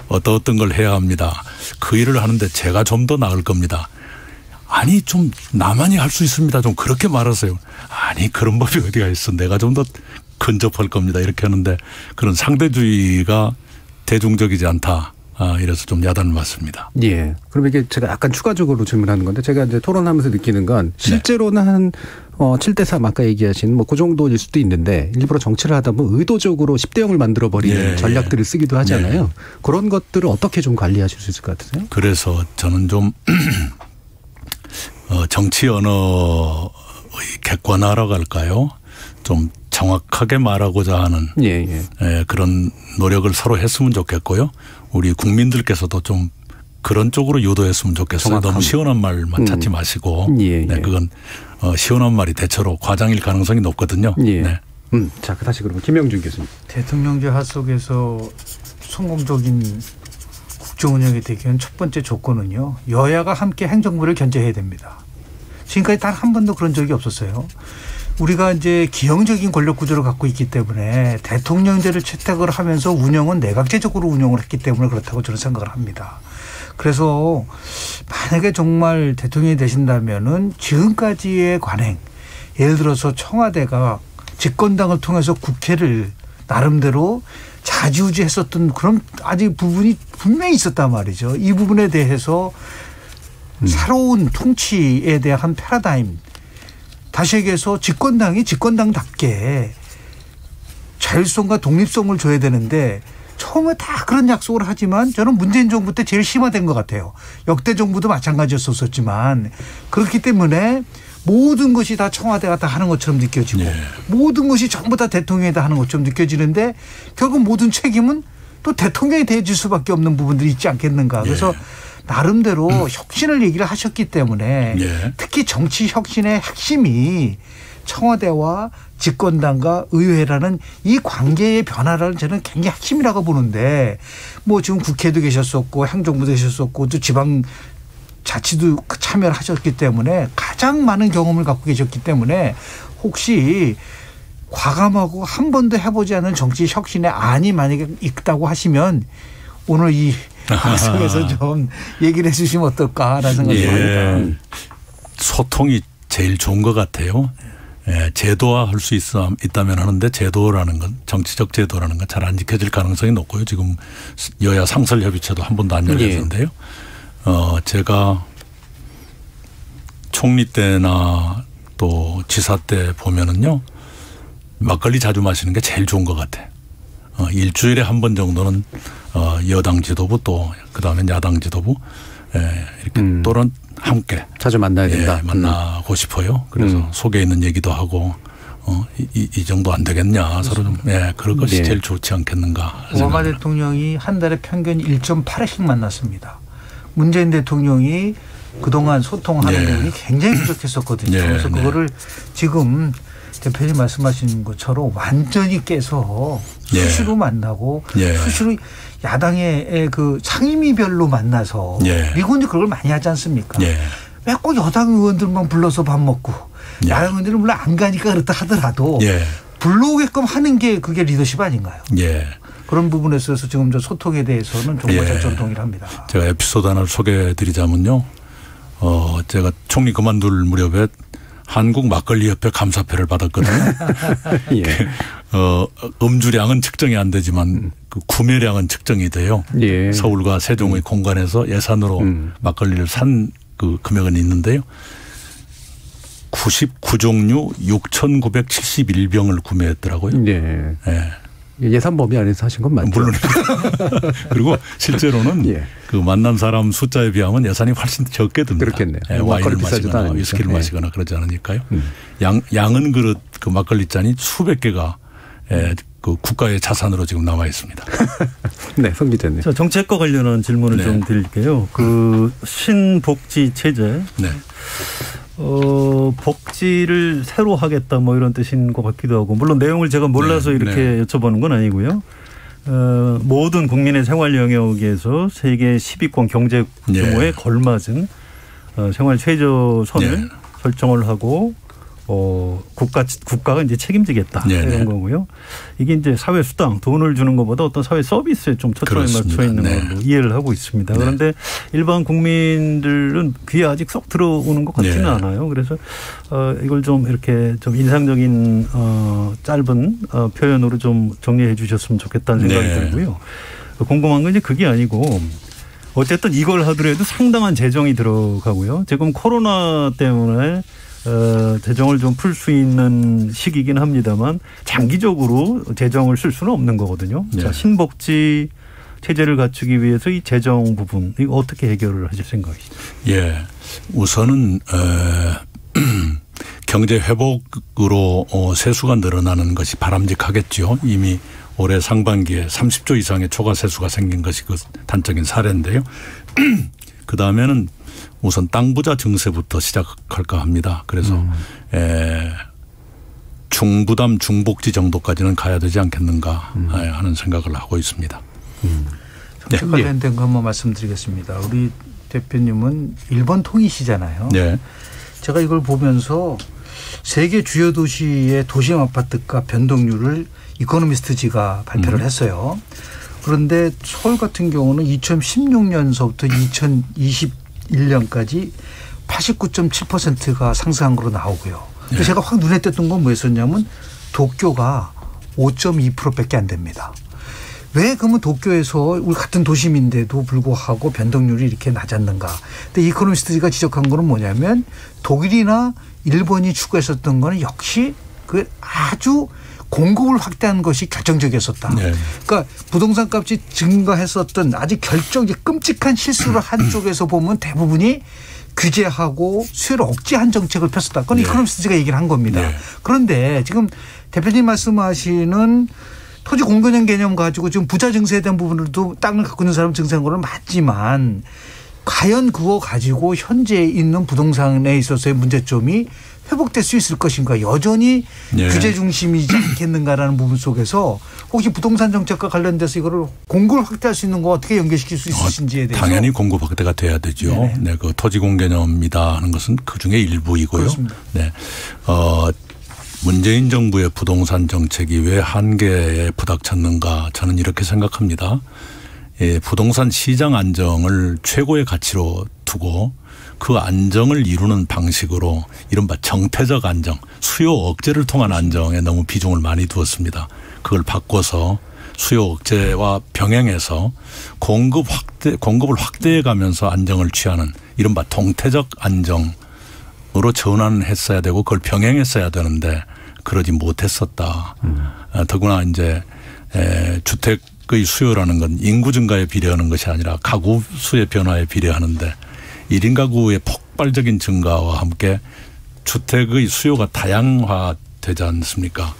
어떤 걸 해야 합니다. 그 일을 하는데 제가 좀 더 나을 겁니다. 아니 좀 나만이 할 수 있습니다. 좀 그렇게 말하세요. 아니 그런 법이 어디가 있어. 내가 좀 더 근접할 겁니다. 이렇게 하는데 그런 상대주의가 대중적이지 않다. 이래서 좀 야단을 맞습니다. 예. 그럼 이게 제가 약간 추가적으로 질문하는 건데 제가 이제 토론하면서 느끼는 건 실제로는 한 7대 3 아까 얘기하신 뭐 그 정도일 수도 있는데 일부러 정치를 하다 보면 의도적으로 10대 0을 만들어버리는 전략들을 쓰기도 하잖아요. 그런 것들을 어떻게 좀 관리하실 수 있을 것 같으세요? 그래서 저는 좀 정치 언어의 객관화라고 할까요? 좀 정확하게 말하고자 하는 그런 노력을 서로 했으면 좋겠고요. 우리 국민들께서도 좀 그런 쪽으로 유도했으면 좋겠어요. 너무 시원한 말만 찾지 마시고 네, 그건 시원한 말이 대체로 과장일 가능성이 높거든요. 네. 자, 다시 그러면 김영준 교수님. 대통령제 하속에서 성공적인 국정 운영이 되기 위한 첫 번째 조건은요. 여야가 함께 행정부를 견제해야 됩니다. 지금까지 단 한 번도 그런 적이 없었어요. 우리가 이제 기형적인 권력 구조를 갖고 있기 때문에 대통령제를 채택을 하면서 운영은 내각제적으로 운영을 했기 때문에 그렇다고 저는 생각을 합니다. 그래서 만약에 정말 대통령이 되신다면은 지금까지의 관행, 예를 들어서 청와대가 집권당을 통해서 국회를 나름대로 좌지우지했었던 그런 아직 부분이 분명히 있었단 말이죠. 이 부분에 대해서 새로운 통치에 대한 패러다임, 다시 얘기해서 집권당이 집권당답게 자율성과 독립성을 줘야 되는데 처음에 다 그런 약속을 하지만 저는 문재인 정부 때 제일 심화된 것 같아요. 역대 정부도 마찬가지였었지만 그렇기 때문에 모든 것이 다 청와대가 다 하는 것처럼 느껴지고 모든 것이 전부 다 대통령이 다 하는 것처럼 느껴지는데 결국 모든 책임은 또 대통령이 대해질 수밖에 없는 부분들이 있지 않겠는가. 그래서 나름대로 혁신을 얘기를 하셨기 때문에 특히 정치 혁신의 핵심이 청와대와 집권당과 의회라는 이 관계의 변화라는 저는 굉장히 핵심이라고 보는데 뭐 지금 국회도 계셨었고 행정부도 계셨었고 또 지방 자치도 참여를 하셨기 때문에 가장 많은 경험을 갖고 계셨기 때문에 혹시 과감하고 한 번도 해보지 않은 정치 혁신의 안이 만약에 있다고 하시면 오늘 이 방송에서 좀 얘기를 해 주시면 어떨까라는 생각이 듭니다. 소통이 제일 좋은 것 같아요. 제도화할 수 있다면 하는데 제도라는 건 정치적 제도라는 건 잘 안 지켜질 가능성이 높고요. 지금 여야 상설협의체도 한 번도 안 열렸는데요. 제가 총리 때나 또 지사 때 보면은요. 막걸리 자주 마시는 게 제일 좋은 것 같아요. 일주일에 한 번 정도는 여당 지도부 또 그다음에 야당 지도부 이렇게 또는 함께 자주 만나야 된다. 만나고 싶어요. 그래서 속에 있는 얘기도 하고 이 정도 안 되겠냐. 서로 좀 그런 것이 제일 좋지 않겠는가. 오바마 대통령이 한 달에 평균 1.8회씩 만났습니다. 문재인 대통령이 그동안 소통하는 부분이 굉장히 부족했었거든요. 그래서 그거를 지금 대표님 말씀하신 것처럼 완전히 깨서 수시로 만나고 수시로 야당의 그 상임위별로 만나서 미국은 그걸 많이 하지 않습니까? 왜 꼭 여당 의원들만 불러서 밥 먹고 야당 의원들은 물론 안 가니까 그렇다 하더라도 불러오게끔 하는 게 그게 리더십 아닌가요? 그런 부분에 있어서 지금 저 소통에 대해서는 정말 저는 동의를 합니다. 제가 에피소드 하나를 소개해 드리자면요. 제가 총리 그만둘 무렵에 한국 막걸리 협회 감사패를 받았거든요. 음주량은 측정이 안 되지만 그 구매량은 측정이 돼요. 서울과 세종의 공간에서 예산으로 막걸리를 산 그 금액은 있는데요. 99종류 6,971병을 구매했더라고요. 네. 예산 범위 안에서 하신 건 맞죠? 물론. 그리고 실제로는 그 만난 사람 숫자에 비하면 예산이 훨씬 적게 듭니다. 그렇겠네요. 와인을 마시거나 위스키를 마시거나 그러지 않으니까요. 양은 그릇 그 막걸리 잔이 수백 개가 그 국가의 자산으로 지금 남아 있습니다. 네, 송 기자님. 자, 정책과 관련한 질문을 좀 드릴게요. 그 신복지 체제. 네. 복지를 새로 하겠다 뭐 이런 뜻인 것 같기도 하고 물론 내용을 제가 몰라서 이렇게 여쭤보는 건 아니고요. 모든 국민의 생활 영역에서 세계 10위권 경제 규모에 걸맞은 생활 최저선을 설정을 하고 국가가 이제 책임지겠다 이런 거고요. 이게 이제 사회 수당 돈을 주는 것보다 어떤 사회 서비스에 좀 초점이 맞춰 있는 걸로 이해를 하고 있습니다. 그런데 일반 국민들은 귀에 아직 쏙 들어오는 것 같지는 않아요. 그래서 이걸 좀 이렇게 좀 인상적인 짧은 표현으로 좀 정리해 주셨으면 좋겠다는 생각이 들고요. 궁금한 건 이제 그게 아니고 어쨌든 이걸 하더라도 상당한 재정이 들어가고요. 지금 코로나 때문에 재정을 좀 풀 수 있는 시기이긴 합니다만 장기적으로 재정을 쓸 수는 없는 거거든요. 자, 신복지 체제를 갖추기 위해서 이 재정 부분 이거 어떻게 해결을 하실 생각이시죠? 우선은 경제 회복으로 세수가 늘어나는 것이 바람직하겠죠. 이미 올해 상반기에 30조 이상의 초과 세수가 생긴 것이 그 단적인 사례인데요. 그다음에는 우선 땅 부자 증세부터 시작할까 합니다. 그래서 중부담 중복지 정도까지는 가야 되지 않겠는가 하는 생각을 하고 있습니다. 정책 관련된 거 한번 말씀드리겠습니다. 우리 대표님은 일본 통이시잖아요. 제가 이걸 보면서 세계 주요 도시의 도심 아파트가 변동률을 이코노미스트지가 발표를 했어요. 그런데 서울 같은 경우는 2016년서부터 2021년까지 89.7%가 상승한 걸로 나오고요. 그래서 제가 확 눈에 띄었던 건 뭐였었냐면 도쿄가 5.2%밖에 안 됩니다. 왜 그러면 도쿄에서 우리 같은 도심인데도 불구하고 변동률이 이렇게 낮았는가. 근데 이코노미스트가 지적한 거는 뭐냐면 독일이나 일본이 추구했었던 거는 역시 그 아주 공급을 확대한 것이 결정적이었었다. 그러니까 부동산 값이 증가했었던 아주 끔찍한 실수를 한 쪽에서 보면 대부분이 규제하고 수요를 억제한 정책을 폈었다. 그건 이코노미스트가 얘기를 한 겁니다. 그런데 지금 대표님 말씀하시는 토지 공변형 개념 가지고 지금 부자 증세에 대한 부분들도 땅을 갖고 있는 사람 증세한 거는 맞지만 과연 그거 가지고 현재 있는 부동산에 있어서의 문제점이 회복될 수 있을 것인가. 여전히 규제 중심이지 않겠는가라는 부분 속에서 혹시 부동산 정책과 관련돼서 이거를 공급을 확대할 수 있는 거 어떻게 연계시킬 수 있으신지에 대해서. 당연히 공급 확대가 돼야 되죠. 그 토지 공개념이다 하는 것은 그중에 일부이고요. 그렇습니다. 문재인 정부의 부동산 정책이 왜 한계에 부닥쳤는가 저는 이렇게 생각합니다. 부동산 시장 안정을 최고의 가치로 두고 그 안정을 이루는 방식으로 이른바 정태적 안정, 수요 억제를 통한 안정에 너무 비중을 많이 두었습니다. 그걸 바꿔서 수요 억제와 병행해서 공급을 확대해 가면서 안정을 취하는 이른바 동태적 안정으로 전환했어야 되고 그걸 병행했어야 되는데 그러지 못했었다. 더구나 이제 주택의 수요라는 건 인구 증가에 비례하는 것이 아니라 가구 수의 변화에 비례하는데 1인 가구의 폭발적인 증가와 함께 주택의 수요가 다양화되지 않습니까?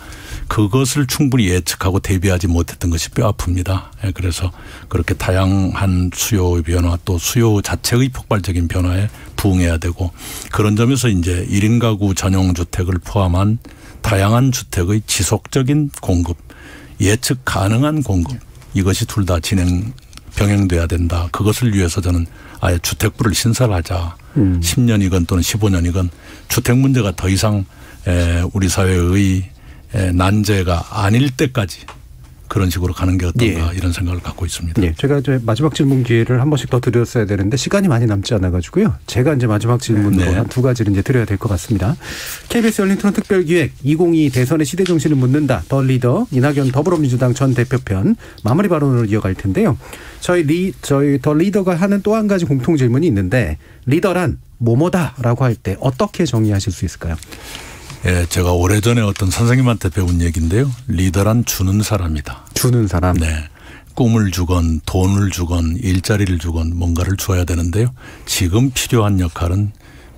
그것을 충분히 예측하고 대비하지 못했던 것이 뼈 아픕니다. 그래서 그렇게 다양한 수요의 변화 또 수요 자체의 폭발적인 변화에 부응해야 되고 그런 점에서 이제 1인 가구 전용 주택을 포함한 다양한 주택의 지속적인 공급, 예측 가능한 공급 이것이 둘 다 병행돼야 된다. 그것을 위해서 저는 아예 주택부를 신설하자. 10년이건 또는 15년이건 주택 문제가 더 이상 우리 사회의 난제가 아닐 때까지 그런 식으로 가는 게 어떤가 이런 생각을 갖고 있습니다. 제가 이제 마지막 질문 기회를 한 번씩 더 드렸어야 되는데 시간이 많이 남지 않아 가지고요. 제가 이제 마지막 질문으로 한 두 가지를 이제 드려야 될 것 같습니다. KBS 열린 토론 특별기획 2022 대선의 시대 정신을 묻는다. 더 리더 이낙연 더불어민주당 전 대표편 마무리 발언으로 이어갈 텐데요. 저희 더 리더가 하는 또 한 가지 공통 질문이 있는데 리더란 뭐뭐다라고 할 때 어떻게 정의하실 수 있을까요? 예, 제가 오래전에 어떤 선생님한테 배운 얘기인데요. 리더란 주는 사람이다. 주는 사람. 네. 꿈을 주건 돈을 주건 일자리를 주건 뭔가를 줘야 되는데요. 지금 필요한 역할은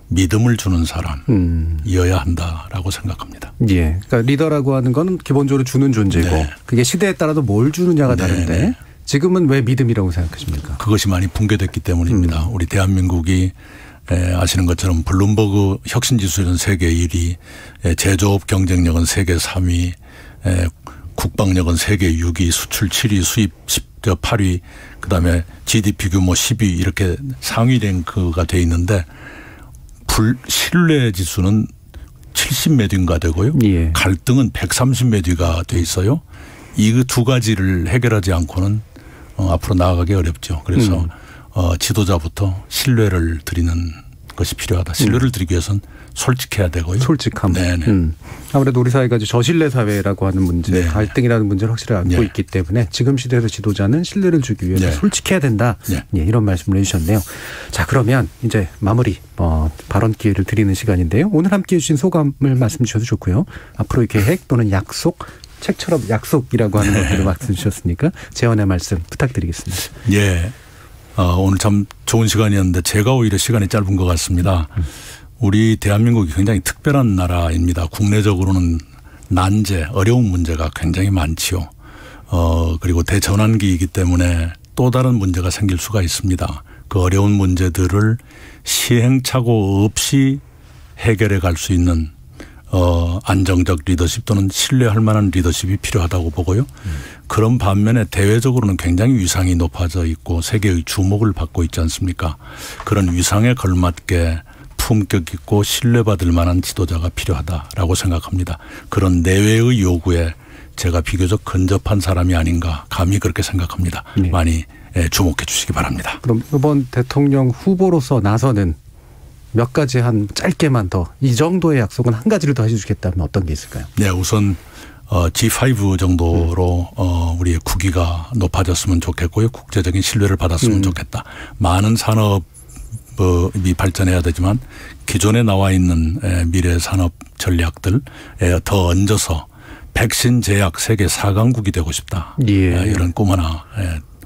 믿음을 주는 사람이어야 한다라고 생각합니다. 예, 그러니까 리더라고 하는 건 기본적으로 주는 존재고 네. 그게 시대에 따라서 뭘 주느냐가 다른데 네. 지금은 왜 믿음이라고 생각하십니까? 그것이 많이 붕괴됐기 때문입니다. 우리 대한민국이 아시는 것처럼 블룸버그 혁신지수는 세계 1위, 제조업 경쟁력은 세계 3위, 국방력은 세계 6위, 수출 7위, 수입 8위, 그다음에 GDP 규모 10위 이렇게 상위 랭크가 돼 있는데 신뢰 지수는 70몇 위인가 되고요. 예. 갈등은 130몇 위가 돼 있어요. 이 두 가지를 해결하지 않고는 앞으로 나아가기 어렵죠. 그래서 지도자부터 신뢰를 드리는 것이 필요하다. 신뢰를 드리기 위해서는 솔직해야 되고요. 솔직함. 네네. 아무래도 우리 사회가 이제 저신뢰 사회라고 하는 문제, 네. 갈등이라는 문제를 확실히 안고 있기 때문에 지금 시대에서 지도자는 신뢰를 주기 위해서 솔직해야 된다. 예, 이런 말씀을 해주셨네요. 자, 그러면 이제 마무리 발언 기회를 드리는 시간인데요. 오늘 함께해 주신 소감을 말씀 주셔도 좋고요. 앞으로의 계획 또는 약속, 책처럼 약속이라고 하는 것들을 말씀 주셨으니까 제언의 말씀 부탁드리겠습니다. 예. 오늘 참 좋은 시간이었는데 제가 오히려 시간이 짧은 것 같습니다. 우리 대한민국이 굉장히 특별한 나라입니다. 국내적으로는 난제, 어려운 문제가 굉장히 많지요. 그리고 대전환기이기 때문에 또 다른 문제가 생길 수가 있습니다. 그 어려운 문제들을 시행착오 없이 해결해 갈 수 있는 안정적 리더십 또는 신뢰할 만한 리더십이 필요하다고 보고요. 그런 반면에 대외적으로는 굉장히 위상이 높아져 있고 세계의 주목을 받고 있지 않습니까? 그런 위상에 걸맞게 품격 있고 신뢰받을 만한 지도자가 필요하다라고 생각합니다. 그런 내외의 요구에 제가 비교적 근접한 사람이 아닌가 감히 그렇게 생각합니다. 네. 많이 주목해 주시기 바랍니다. 그럼 이번 대통령 후보로서 나서는 몇 가지 한 짧게만 더 이 정도의 약속은 한 가지를 더 해주시겠다면 어떤 게 있을까요? 네, 우선 G5 정도로 우리의 국위가 높아졌으면 좋겠고요. 국제적인 신뢰를 받았으면 좋겠다. 많은 산업이 발전해야 되지만 기존에 나와 있는 미래 산업 전략들에 더 얹어서 백신 제약 세계 4강국이 되고 싶다. 예. 이런 꿈 하나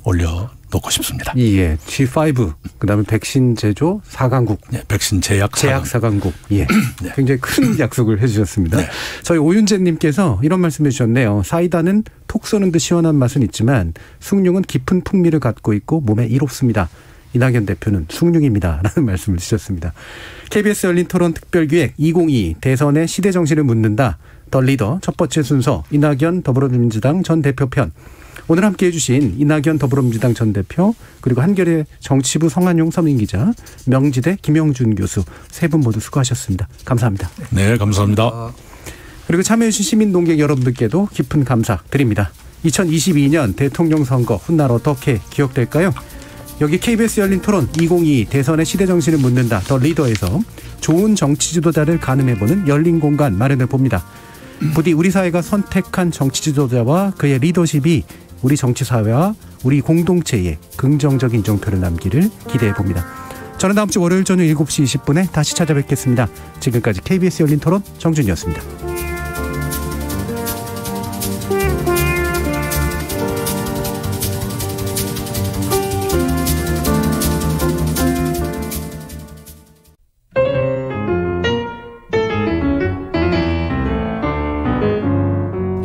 올려놓고 싶습니다. 예, G5 그다음에 백신 제조 4강국. 네, 백신 제약 4강국. 예, 네. 굉장히 큰 약속을 해주셨습니다. 네. 저희 오윤재님께서 이런 말씀해 주셨네요. 사이다는 톡 쏘는 듯 시원한 맛은 있지만 숭늉은 깊은 풍미를 갖고 있고 몸에 이롭습니다. 이낙연 대표는 숭늉입니다. 라는 말씀을 주셨습니다. KBS 열린 토론 특별기획 2022 대선의 시대 정신을 묻는다. 더 리더 첫 번째 순서 이낙연 더불어민주당 전 대표 편. 오늘 함께해 주신 이낙연 더불어민주당 전 대표 그리고 한겨레 정치부 성한용 서민기자 명지대 김영준 교수 세 분 모두 수고하셨습니다. 감사합니다. 네, 감사합니다. 그리고 참여해 주신 시민 농객 여러분들께도 깊은 감사드립니다. 2022년 대통령 선거 훗날 어떻게 기억될까요? 여기 KBS 열린 토론 2022 대선의 시대 정신을 묻는다. 더 리더에서 좋은 정치 지도자를 가늠해보는 열린 공간 마련해 봅니다. 부디 우리 사회가 선택한 정치 지도자와 그의 리더십이 우리 정치 사회와 우리 공동체에 긍정적인 인정표를 남기를 기대해 봅니다. 저는 다음 주 월요일 저녁 7시 20분에 다시 찾아뵙겠습니다. 지금까지 KBS 열린 토론 정준이었습니다.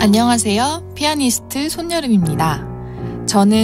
안녕하세요. 피아니스트 손여름입니다. 저는